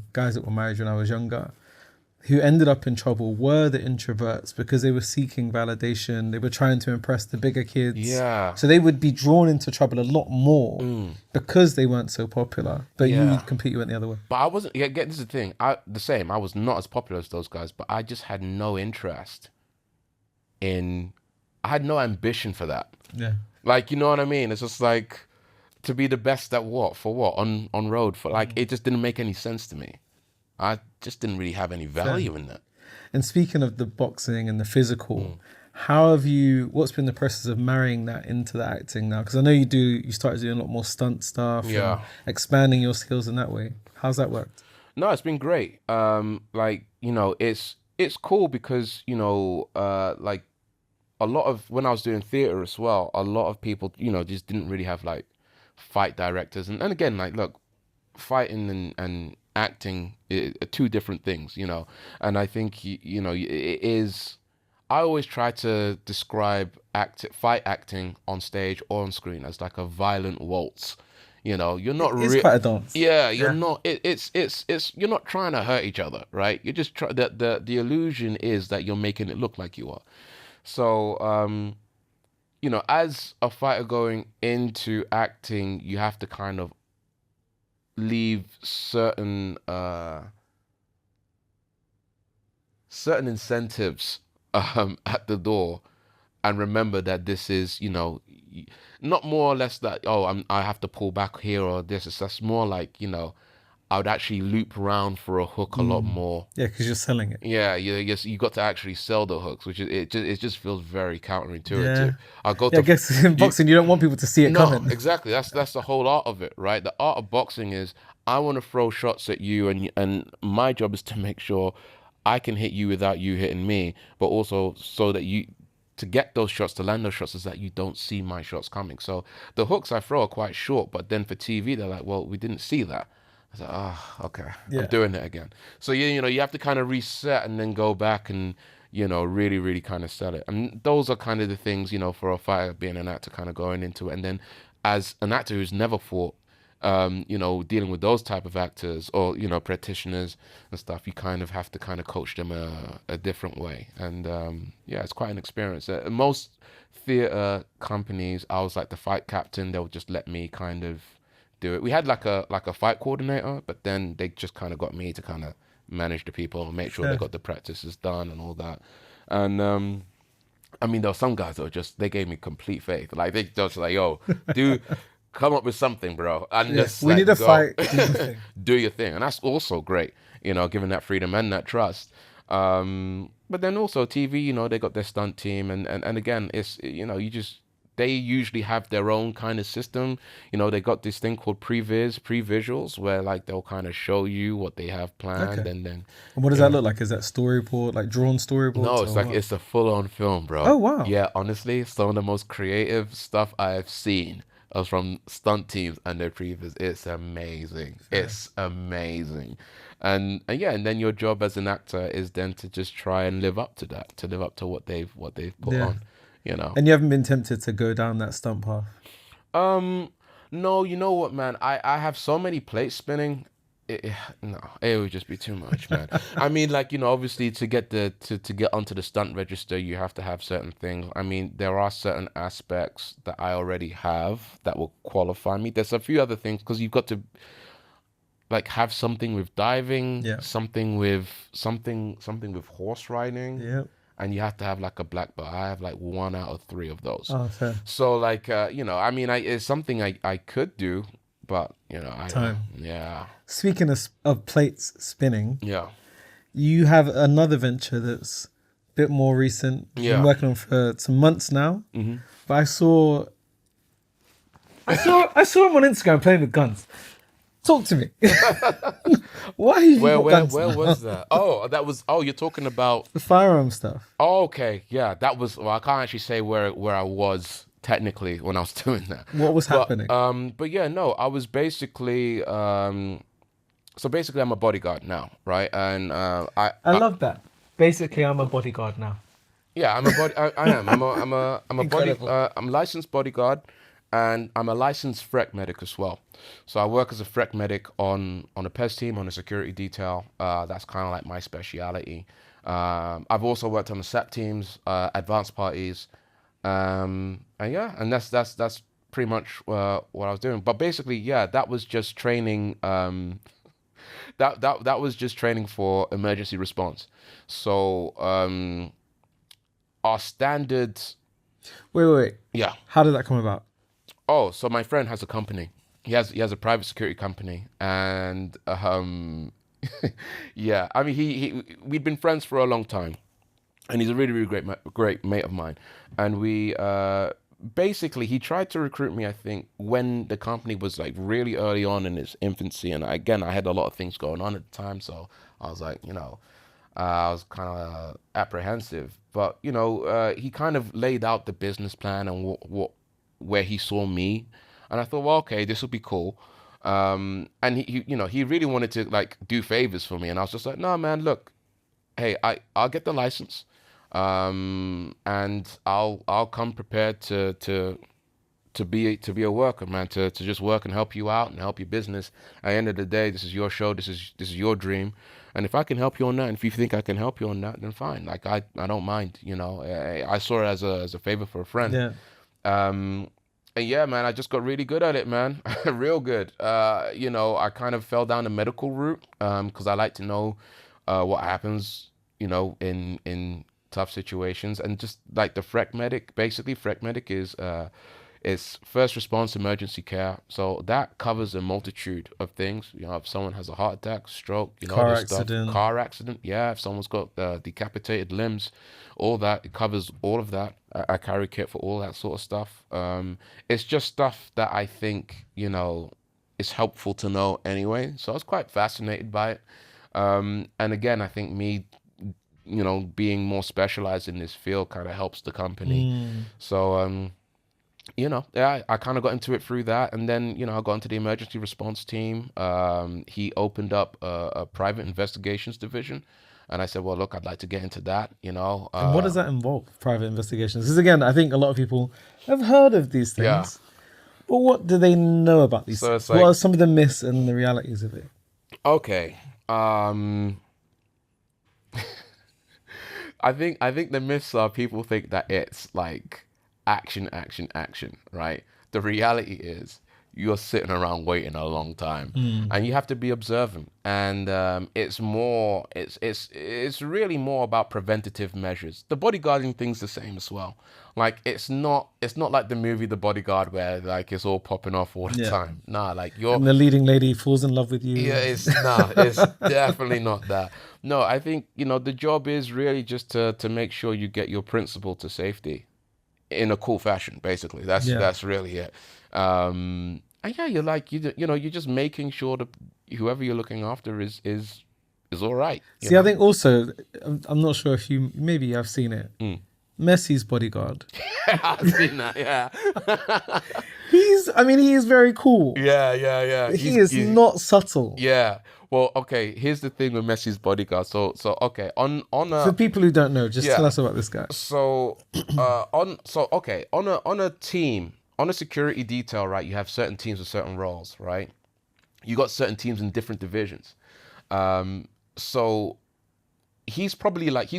A: married when I was younger, who ended up in trouble were the introverts because they were seeking validation. They were trying to impress the bigger kids.
B: Yeah.
A: So they would be drawn into trouble a lot more because they weren't so popular. But you
B: Yeah.
A: completely went the other way.
B: But I wasn't. Yeah, this is the thing. The same. I was not as popular as those guys, but I just had no interest in. I had no ambition for that.
A: Yeah.
B: Like, you know what I mean? It's just like to be the best at what? For what? On road for like it just didn't make any sense to me. I just didn't really have any value in that.
A: And speaking of the boxing and the physical, what's been the process of marrying that into the acting now? Because I know you started doing a lot more stunt stuff and expanding your skills in that way. How's that worked?
B: No, it's been great. Like, you know, it's cool because, you know, like a lot of, when I was doing theater as well, a lot of people, you know, just didn't really have like fight directors. And again, like, look, fighting and acting are two different things, you know. And I think, you know, it is, I always try to describe fight acting on stage or on screen as like a violent waltz. You know, you're not
A: It's quite a dance.
B: Yeah, you're not. It's you're not trying to hurt each other, right? You're just the illusion is that you're making it look like you are. So, you know, as a fighter going into acting, you have to kind of leave certain incentives at the door, and remember that this is, you know, not more or less that, oh, I have to pull back here or this. It's just more like, you know, I would actually loop around for a hook a lot more.
A: Yeah, because you're selling it.
B: Yeah, you got to actually sell the hooks, which it just feels very counterintuitive.
A: Yeah.
B: I'll go
A: I guess in boxing you don't want people to see it coming.
B: No, exactly. That's the whole art of it, right? The art of boxing is I want to throw shots at you, and my job is to make sure I can hit you without you hitting me, but also so that to get those shots, to land those shots, is that you don't see my shots coming. So the hooks I throw are quite short, but then for TV, they're like, well, we didn't see that. I was like, oh, okay, I'm doing it again. So, you know, you have to kind of reset and then go back and, you know, really, really kind of sell it. And those are kind of the things, you know, for a fighter, being an actor, kind of going into it. And then as an actor who's never fought, you know, dealing with those type of actors or, you know, practitioners and stuff, you kind of have to kind of coach them a different way. And yeah, it's quite an experience. Most theater companies, I was like the fight captain. They'll just let me kind of do it. We had like a fight coordinator, but then they just kind of got me to kind of manage the people and make sure they got the practices done and all that. And I mean, there were some guys that were just, they gave me complete faith. Like they just like, yo, come up with something, bro. And just
A: we
B: like,
A: need a
B: go.
A: fight.
B: Do your thing. And that's also great, you know, given that freedom and that trust. But then also TV, you know, they got their stunt team. And again, it's, you know, they usually have their own kind of system. You know, they got this thing called pre-visuals, where like they'll kind of show you what they have planned. And then.
A: And what does that look like? Is that storyboard, like drawn storyboard?
B: No, it's like, it's a full-on film, bro.
A: Oh, wow.
B: Yeah, honestly, some of the most creative stuff I've seen from stunt teams and their previews. It's amazing. It's amazing. And yeah, and then your job as an actor is then to just try and live up to that, to live up to what they've put on, you know.
A: And you haven't been tempted to go down that stunt path?
B: No, you know what, man? I have so many plates spinning. No, it would just be too much, man. I mean, like, you know, obviously to get to get onto the stunt register, you have to have certain things. I mean, there are certain aspects that I already have that will qualify me. There's a few other things, because you've got to like have something with diving, something with horse riding, and you have to have like a black belt. I have like 1 out of 3 of those.
A: Oh, fair.
B: So like, you know, I mean, it's something I could do. But, you know,
A: Speaking of plates spinning,
B: yeah,
A: you have another venture that's a bit more recent. You've been working on for some months now. Mm-hmm. But I saw him on Instagram playing with guns. Talk to me. Why? Where
B: was that? Oh, that was. Oh, you're talking about
A: the firearm stuff.
B: Oh, okay, yeah, that was. Well, I can't actually say where I was technically when I was doing that.
A: What was happening?
B: But yeah, no, I was basically So basically, I'm a bodyguard now, right? And
A: I love that. Basically, I'm a bodyguard now.
B: yeah, I'm a body. I am.
A: Incredible.
B: I'm a licensed bodyguard, and I'm a licensed FREC medic as well. So I work as a FREC medic on a PES team, on a security detail. That's kind of like my speciality. I've also worked on the SAP teams, advanced parties, and yeah, and that's pretty much what I was doing. But basically, yeah, that was just training. That was just training for emergency response. So our standard,
A: Wait.
B: yeah.
A: How did that come about?
B: Oh, so my friend has a company. He has a private security company, and yeah. I mean, he we'd been friends for a long time, and he's a really great mate of mine. And we basically he tried to recruit me. I think when the company was like really early on in its infancy, and again I had a lot of things going on at the time, so I was like, I was kind of apprehensive. But he kind of laid out the business plan and what where he saw me, and I thought, well, okay, this will be cool. And he really wanted to like do favors for me, and I was just like, no, man, look, hey, I'll get the license, and I'll come prepared to be a worker, man, to just work and help you out and help your business. At the end of the day, this is your show, this is your dream, and if I can help you on that, and if you think I can help you on that, then fine. Like I don't mind, I saw it as a favor for a friend.
A: Yeah.
B: And yeah, man, I just got really good at it, man. Real good. I kind of fell down the medical route because I like to know what happens, in tough situations. And just like the FREC medic, basically, FREC medic is first response emergency care. So that covers a multitude of things. If someone has a heart attack, stroke,
A: Car
B: other stuff,
A: accident.
B: car accident, yeah, if someone's got decapitated limbs, all that, it covers all of that. I carry kit for all that sort of stuff. It's just stuff that I think, is helpful to know anyway. So I was quite fascinated by it. And again, I think me, being more specialized in this field kind of helps the company. So, yeah, I kind of got into it through that, and then I got into the emergency response team. He opened up a private investigations division, and I said, well, look, I'd like to get into that.
A: And what does that involve, private investigations? Because again, I think a lot of people have heard of these things,
B: Yeah.
A: but what do they know about these
B: So
A: things?
B: it's
A: What
B: like-
A: are some of the myths and the realities of it?
B: Okay. I think the myths are people think that it's like action, right? The reality is you're sitting around waiting a long time, and you have to be observant. And it's really more about preventative measures. The bodyguarding thing's the same as well. Like it's not like the movie The Bodyguard where like it's all popping off all the
A: Yeah.
B: time. Nah, like you're
A: And the leading lady falls in love with you.
B: yeah, it's definitely not that. No, I think, the job is really just to make sure you get your principal to safety in a cool fashion, basically.
A: Yeah.
B: That's really it. And yeah, you're like, you're just making sure that whoever you're looking after is all right.
A: See, I think also, I'm not sure if maybe you have seen it. Messi's bodyguard.
B: I've seen that, yeah.
A: He is very cool.
B: Yeah.
A: He is not subtle.
B: Yeah. Well, okay, here's the thing with Messi's bodyguard. So okay, on
A: For people who don't know, just
B: Yeah.
A: tell us about this guy.
B: So on a team, on a security detail, right, you have certain teams with certain roles, right? You got certain teams in different divisions. So he's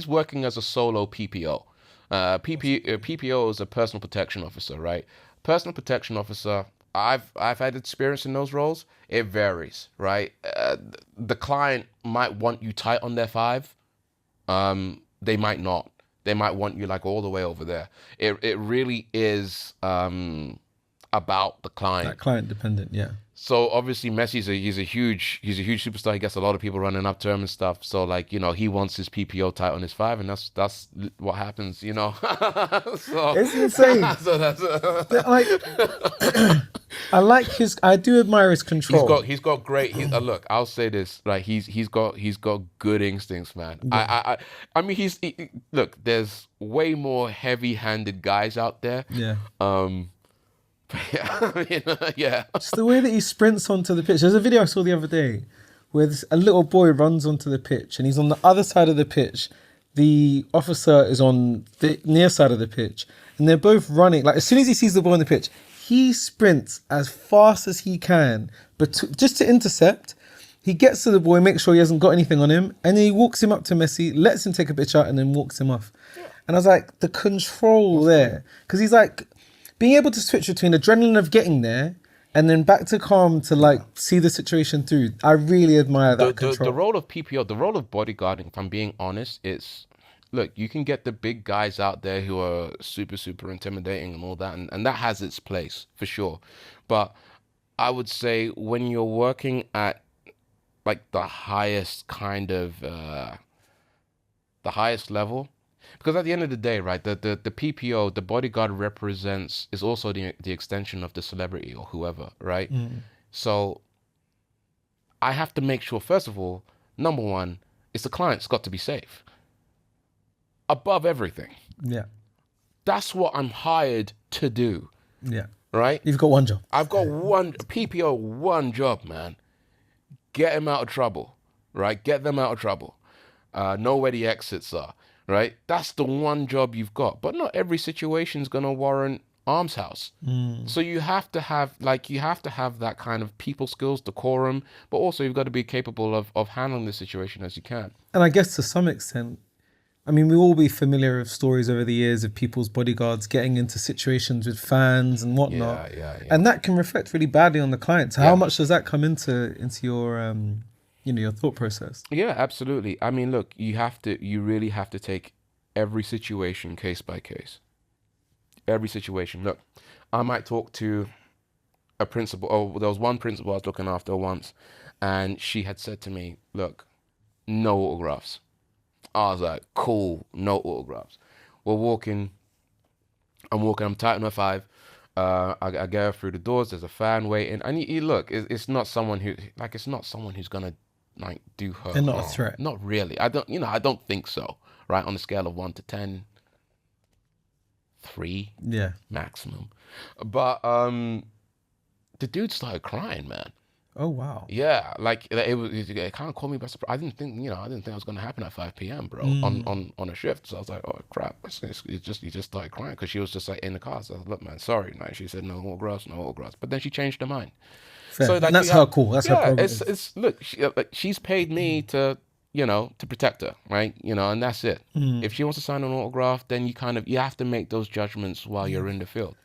B: working as a solo PPO. PPO is a personal protection officer, right? Personal protection officer, I've had experience in those roles. It varies, right? The client might want you tight on their 5. They might not. They might want you like all the way over there. It really is about the client.
A: That client dependent, yeah.
B: So obviously Messi's he's a huge superstar. He gets a lot of people running up to him and stuff. So like, he wants his PPO tight on his 5, and that's what happens, So
A: It's insane.
B: so that's
A: I do admire his control.
B: he's got great. Look, I'll say this, like he's got good instincts, man.
A: Yeah.
B: I mean, look. There's way more heavy-handed guys out there.
A: Yeah.
B: Yeah, yeah.
A: Just the way that he sprints onto the pitch. There's a video I saw the other day where a little boy runs onto the pitch and he's on the other side of the pitch. The officer is on the near side of the pitch, and they're both running. Like as soon as he sees the ball on the pitch, he sprints as fast as he can, but just to intercept. He gets to the boy, makes sure he hasn't got anything on him, and then he walks him up to Messi, lets him take a picture, and then walks him off. Yeah. And I was like, the control there, because he's like being able to switch between adrenaline of getting there and then back to calm to like see the situation through. I really admire that control.
B: The role of PPO, the role of bodyguarding, if I'm being honest, it's look, you can get the big guys out there who are super, super intimidating and all that, and that has its place for sure. But I would say when you're working at like the highest kind of the highest level, because at the end of the day, right, the PPO, the bodyguard is also the extension of the celebrity or whoever, right? So I have to make sure, first of all, number one, it's the client's got to be safe above everything.
A: Yeah,
B: that's what I'm hired to do.
A: Yeah,
B: right.
A: You've got one job.
B: I've got one job, man. Get him out of trouble, right? Get them out of trouble. Know where the exits are, right? That's the one job you've got. But not every situation is going to warrant arms house. So you have to have that kind of people skills, decorum, but also you've got to be capable of handling the situation as you can.
A: And I guess to some extent, I mean, we all be familiar with stories over the years of people's bodyguards getting into situations with fans and whatnot.
B: Yeah.
A: And that can reflect really badly on the client. So how much does that come into your, your thought process?
B: Yeah, absolutely. I mean, look, you really have to take every situation case by case. Every situation. Look, I might talk to a principal. Oh, there was one principal I was looking after once, and she had said to me, look, no autographs. I was like, cool, no autographs. I'm walking, I'm tight on F5. I get her through the doors, there's a fan waiting. And you look, it's not someone who's gonna like do her.
A: They're not a threat.
B: Not really. I don't think so. Right? On a scale of 1 to 10, 3 maximum. But the dude started crying, man.
A: Oh wow!
B: Yeah, like it kind of caught me by surprise. I didn't think it was gonna happen at 5 p.m., bro, on a shift. So I was like, oh crap! He just started crying because she was just like in the car. So I was like, look, man, sorry. Like she said, no autographs. But then she changed her mind.
A: Fair. So that's her cool. That's her program.
B: It's look, she's paid me to protect her, right? And that's it. If she wants to sign an autograph, then you have to make those judgments while you're in the field.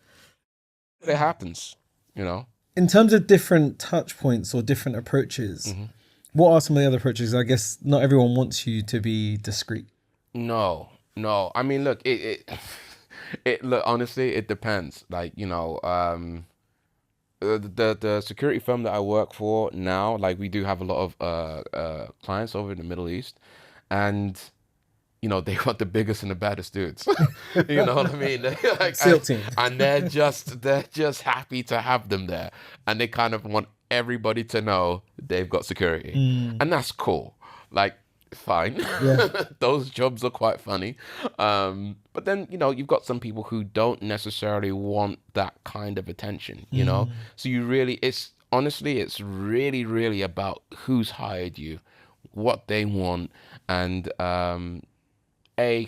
B: It happens,
A: In terms of different touch points or different approaches, what are some of the other approaches? I guess not everyone wants you to be discreet.
B: No. I mean, look, look, honestly, it depends. Like, the security firm that I work for now, like we do have a lot of clients over in the Middle East, and they want the biggest and the baddest dudes. You know what I mean? Like,
A: SEAL team.
B: And they're just happy to have them there, and they kind of want everybody to know they've got security, and that's cool. Like, fine. Yeah. Those jobs are quite funny, but then you've got some people who don't necessarily want that kind of attention. So it's really, really about who's hired you, what they want, and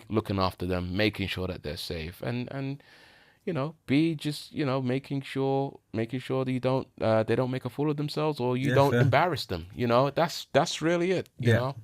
B: looking after them, making sure that they're safe, and B, just making sure that they don't make a fool of themselves, or you don't embarrass them. That's really it. You know.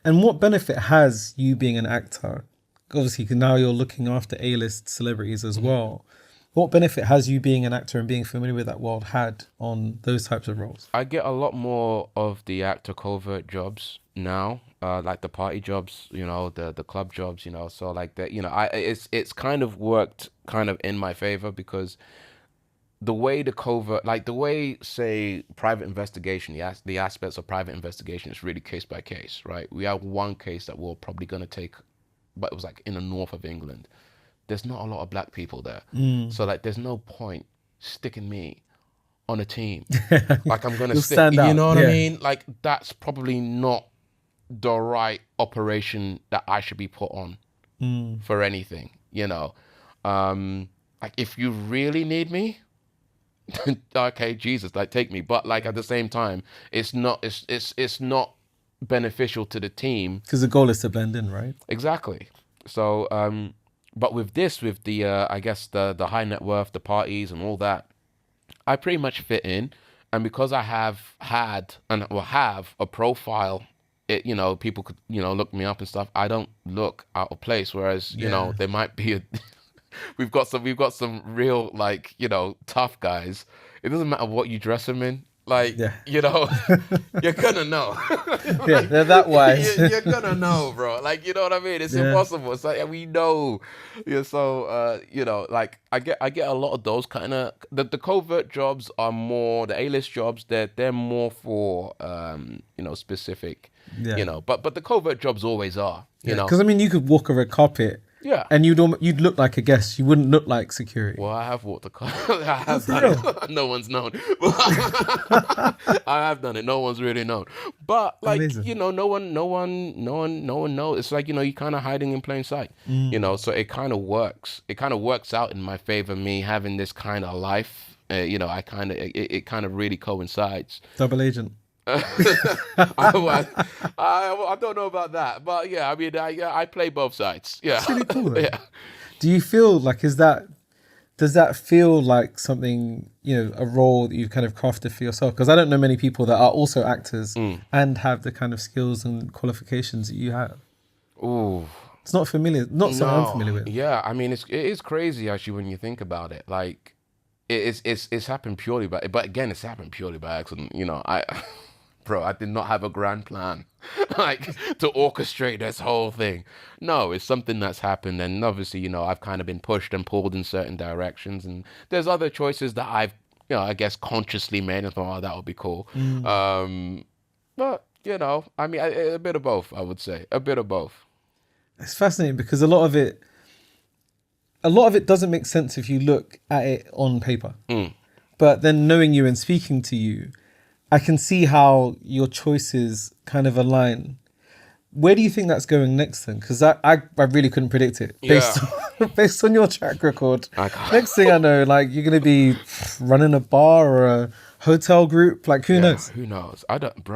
A: And what benefit has you being an actor? Obviously, now you're looking after A-list celebrities as well. What benefit has you being an actor and being familiar with that world had on those types of roles?
B: I get a lot more of the actor covert jobs now, like the party jobs, the club jobs, so like that, it's kind of worked kind of in my favor, because the way say private investigation, the aspects of private investigation is really case by case, right? We have one case that we're probably going to take, but it was like in the north of England. There's not a lot of black people there. So like there's no point sticking me on a team. Like I'm going to stick,
A: stand out.
B: You know what I mean? Like that's probably not the right operation that I should be put on for anything, Like if you really need me, okay, Jesus, like take me. But like at the same time, it's not beneficial to the team.
A: Because the goal is to blend in, right?
B: Exactly. So, but with this, with the I guess the high net worth, the parties and all that, I pretty much fit in, and because I have had and will have a profile, people could look me up and stuff. I don't look out of place. Whereas
A: Yeah.
B: there might be we've got some real like tough guys. It doesn't matter what you dress them in. Like
A: Yeah.
B: you're gonna know.
A: Yeah,
B: Like,
A: they're that wise.
B: you're gonna know, bro. Like you know what I mean? It's
A: Yeah.
B: impossible. It's like we know. Yeah, so like I get a lot of those kind of the covert jobs are more the A-list jobs. They're more for specific.
A: Yeah.
B: But the covert jobs always are.
A: Yeah. Because I mean, you could walk a red carpet
B: Yeah.
A: and you'd look like a guest. You wouldn't look like security.
B: Well, I have walked the car. I have
A: For
B: done
A: real?
B: it. No one's known. I have done it. No one's really known. But like,
A: Amazing.
B: no one knows. It's like, you're kind of hiding in plain sight. So it kind of works. It kind of works out in my favor. Me having this kind of life. It kind of really coincides.
A: Double agent.
B: I don't know about that, but yeah, I mean, I play both sides. Yeah.
A: It's really cool, though.
B: Yeah.
A: Do you feel like does that feel like something, a role that you've kind of crafted for yourself? Because I don't know many people that are also actors and have the kind of skills and qualifications that you have.
B: Ooh.
A: It's not familiar, not something I'm familiar with.
B: Yeah, I mean, it is crazy actually when you think about it. Like, it's happened purely but again, it's happened purely by accident. Bro, I did not have a grand plan, like to orchestrate this whole thing. No, it's something that's happened, and obviously, I've kind of been pushed and pulled in certain directions, and there's other choices that I've, I guess consciously made and thought, oh, that would be cool. But I mean, a bit of both, I would say, a bit of both.
A: It's fascinating because a lot of it doesn't make sense if you look at it on paper. But then knowing you and speaking to you, I can see how your choices kind of align. Where do you think that's going next then? Because I really couldn't predict it based on your track record. Next thing I know, like you're going to be running a bar or a hotel group. Like who knows?
B: Who knows? I don't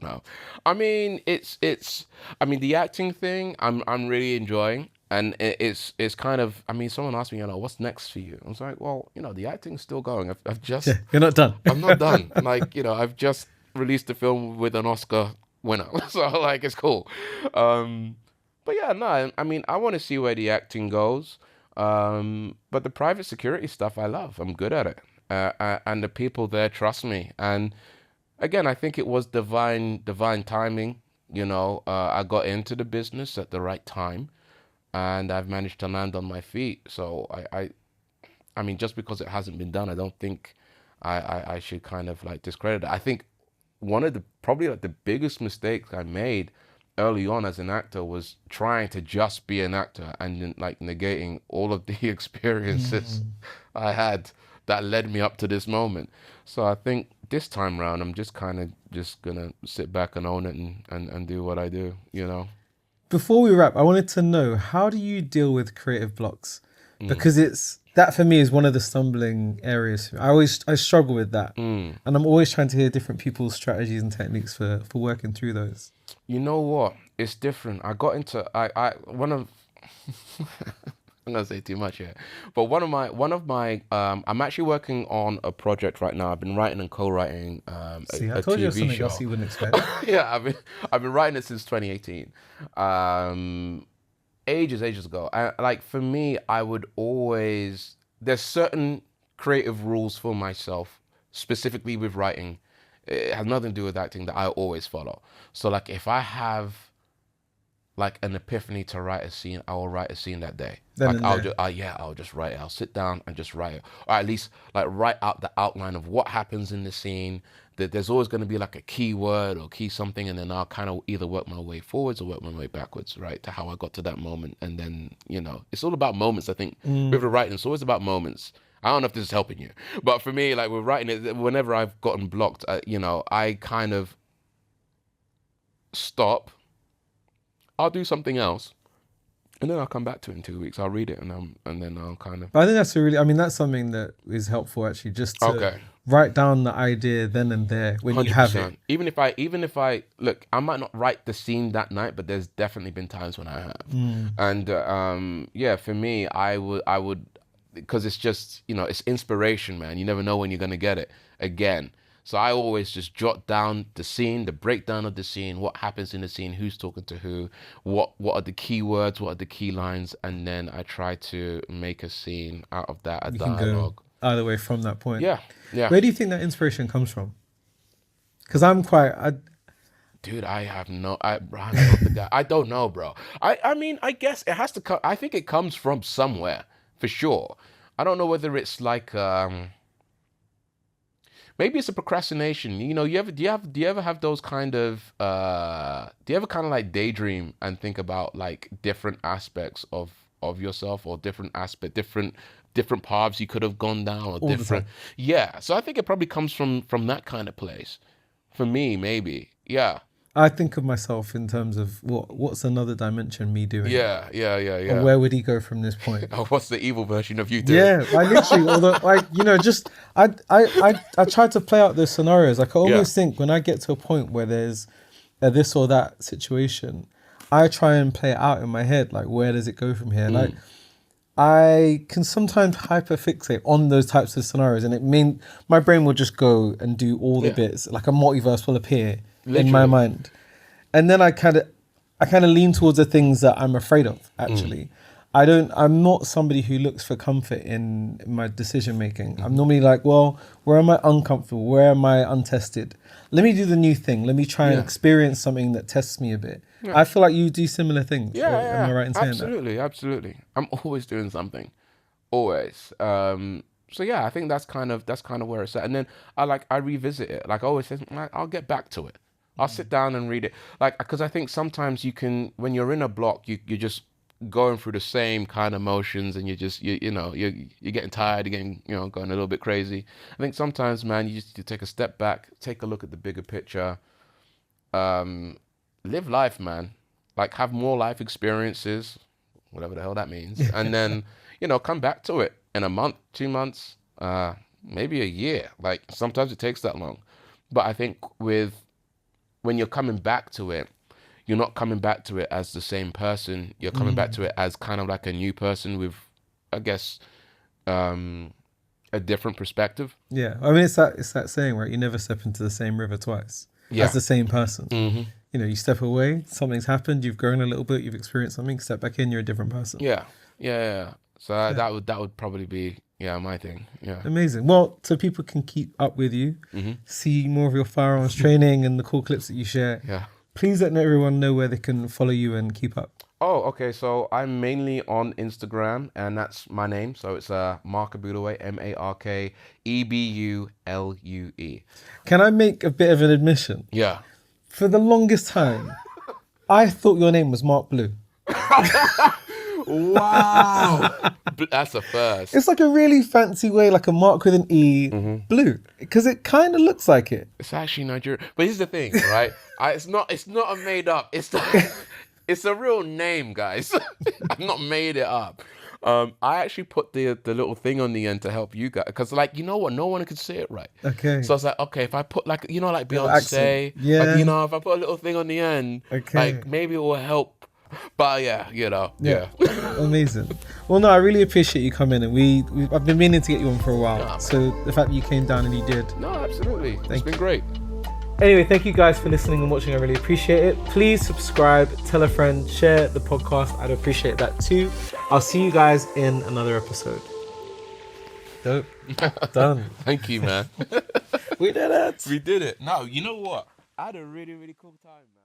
B: know. I mean, I mean, the acting thing, I'm really enjoying. And it's kind of, I mean, someone asked me, what's next for you? I was like, well, the acting's still going. I've just...
A: Yeah, you're not done.
B: I'm not done. Like, I've just released a film with an Oscar winner. So, like, it's cool. But yeah, no, I mean, I want to see where the acting goes. But the private security stuff, I love. I'm good at it. And the people there trust me. And again, I think it was divine timing. I got into the business at the right time. And I've managed to land on my feet. So I mean, just because it hasn't been done, I don't think I should kind of like discredit it. I think one of the probably like the biggest mistakes I made early on as an actor was trying to just be an actor and then, like negating all of the experiences I had that led me up to this moment. So I think this time round, I'm just kind of just gonna sit back and own it and do what I do,
A: Before we wrap, I wanted to know, how do you deal with creative blocks? Because that for me is one of the stumbling areas. I struggle with that. And I'm always trying to hear different people's strategies and techniques for working through those.
B: You know what? It's different. I got into one of I'm gonna say too much here, but one of my I'm actually working on a project right now. I've been writing and co-writing
A: See, I
B: a
A: told you
B: TV
A: something
B: show.
A: else you wouldn't expect.
B: Yeah, I've been writing it since 2018, ages ago. Like for me, I would always there's certain creative rules for myself, specifically with writing. It has nothing to do with acting that I always follow. So like if I have like an epiphany to write a scene, I will write a scene that day.
A: Then
B: Like I'll just write it. I'll sit down and just write it, or at least like write out the outline of what happens in the scene. That there's always going to be like a key word or key something, and then I'll kind of either work my way forwards or work my way backwards, right, to how I got to that moment. And then it's all about moments. I think with the writing, it's always about moments. I don't know if this is helping you, but for me, like with writing it, whenever I've gotten blocked, I kind of stop. I'll do something else, And then I'll come back to it in 2 weeks. I'll read it and then I'll kind of.
A: But I think that's that's something that is helpful actually, just to
B: Okay.
A: write down the idea then and there when you have it.
B: Even if I look, I might not write the scene that night, but there's definitely been times when I have. And yeah, for me, I would, because it's just, it's inspiration, man. You never know when you're gonna get it again. So I always just jot down the scene, the breakdown of the scene, what happens in the scene, who's talking to who, what are the key words, what are the key lines, and then I try to make a scene out of that, a dialogue.
A: Either way from that point.
B: Yeah.
A: Where do you think that inspiration comes from? Because
B: Dude, I'm not the guy. I don't know, bro. I mean, I guess it has to come. I think it comes from somewhere, for sure. I don't know whether it's like, maybe it's a procrastination. Do you ever have those kind of, do you ever kind of like daydream and think about like different aspects of yourself, or different paths you could have gone down, or different. Yeah. So I think it probably comes from that kind of place. For me, maybe. Yeah.
A: I think of myself in terms of what's another dimension me doing.
B: Yeah.
A: Or where would he go from this point?
B: Oh, what's the evil version of you doing?
A: Yeah, I literally, I try to play out those scenarios. Like I always think when I get to a point where there's a this or that situation, I try and play it out in my head. Like, where does it go from here? Like, I can sometimes hyperfixate on those types of scenarios, and my brain will just go and do all the bits. Like a multiverse will appear in my mind, and then I kind of lean towards the things that I'm afraid of. Actually, I'm not somebody who looks for comfort in my decision making. I'm normally like, well, where am I uncomfortable? Where am I untested? Let me do the new thing. Let me try and experience something that tests me a bit. I feel like you do similar things. Am I right in saying that?
B: Absolutely. I'm always doing something, always. So yeah, I think that's kind of where it's at. And then I revisit it. Like I always say, I'll get back to it. I'll sit down and read it. Like, because I think sometimes you can, when you're in a block, you're just going through the same kind of motions, and you're getting tired, you're getting, going a little bit crazy. I think sometimes, man, you take a step back, take a look at the bigger picture, live life, man. Like, have more life experiences, whatever the hell that means, and then come back to it in a month, 2 months, maybe a year. Like, sometimes it takes that long. But I think when you're coming back to it, you're not coming back to it as the same person. You're coming back to it as kind of like a new person with, I guess, a different perspective.
A: Yeah, I mean, it's that saying, right? You never step into the same river twice as the same person. Mm-hmm. You step away, something's happened, you've grown a little bit, you've experienced something, step back in, you're a different person.
B: Yeah. So that would probably be my thing. Yeah.
A: Amazing. Well, so people can keep up with you, see more of your firearms training and the cool clips that you share.
B: Yeah.
A: Please let everyone know where they can follow you and keep up.
B: Oh, okay. So I'm mainly on Instagram, and that's my name. So it's Mark Ebulué, MarkEbulue.
A: Can I make a bit of an admission?
B: Yeah.
A: For the longest time, I thought your name was Mark Blue.
B: Wow. That's a first.
A: It's like a really fancy way, like a mark with an E, blue, because it kind of looks like it.
B: It's actually Nigerian. But here's the thing, right? It's not a made up. It's a real name, guys. I've not made it up. I actually put the little thing on the end to help you guys, because what, no one could say it right.
A: Okay.
B: So I was like, okay, if I put like Beyonce,
A: yeah,
B: if I put a little thing on the end, like maybe it will help. But yeah.
A: Amazing. Well, no, I really appreciate you coming, and I've been meaning to get you on for a while. So the fact that you came down and you did.
B: No, absolutely. It's been great.
A: Anyway, thank you guys for listening and watching. I really appreciate it. Please subscribe, tell a friend, share the podcast. I'd appreciate that too. I'll see you guys in another episode. Dope. Done.
B: Thank you, man.
A: We did it.
B: We did it. No, you know what? I had a really, really cool time, man.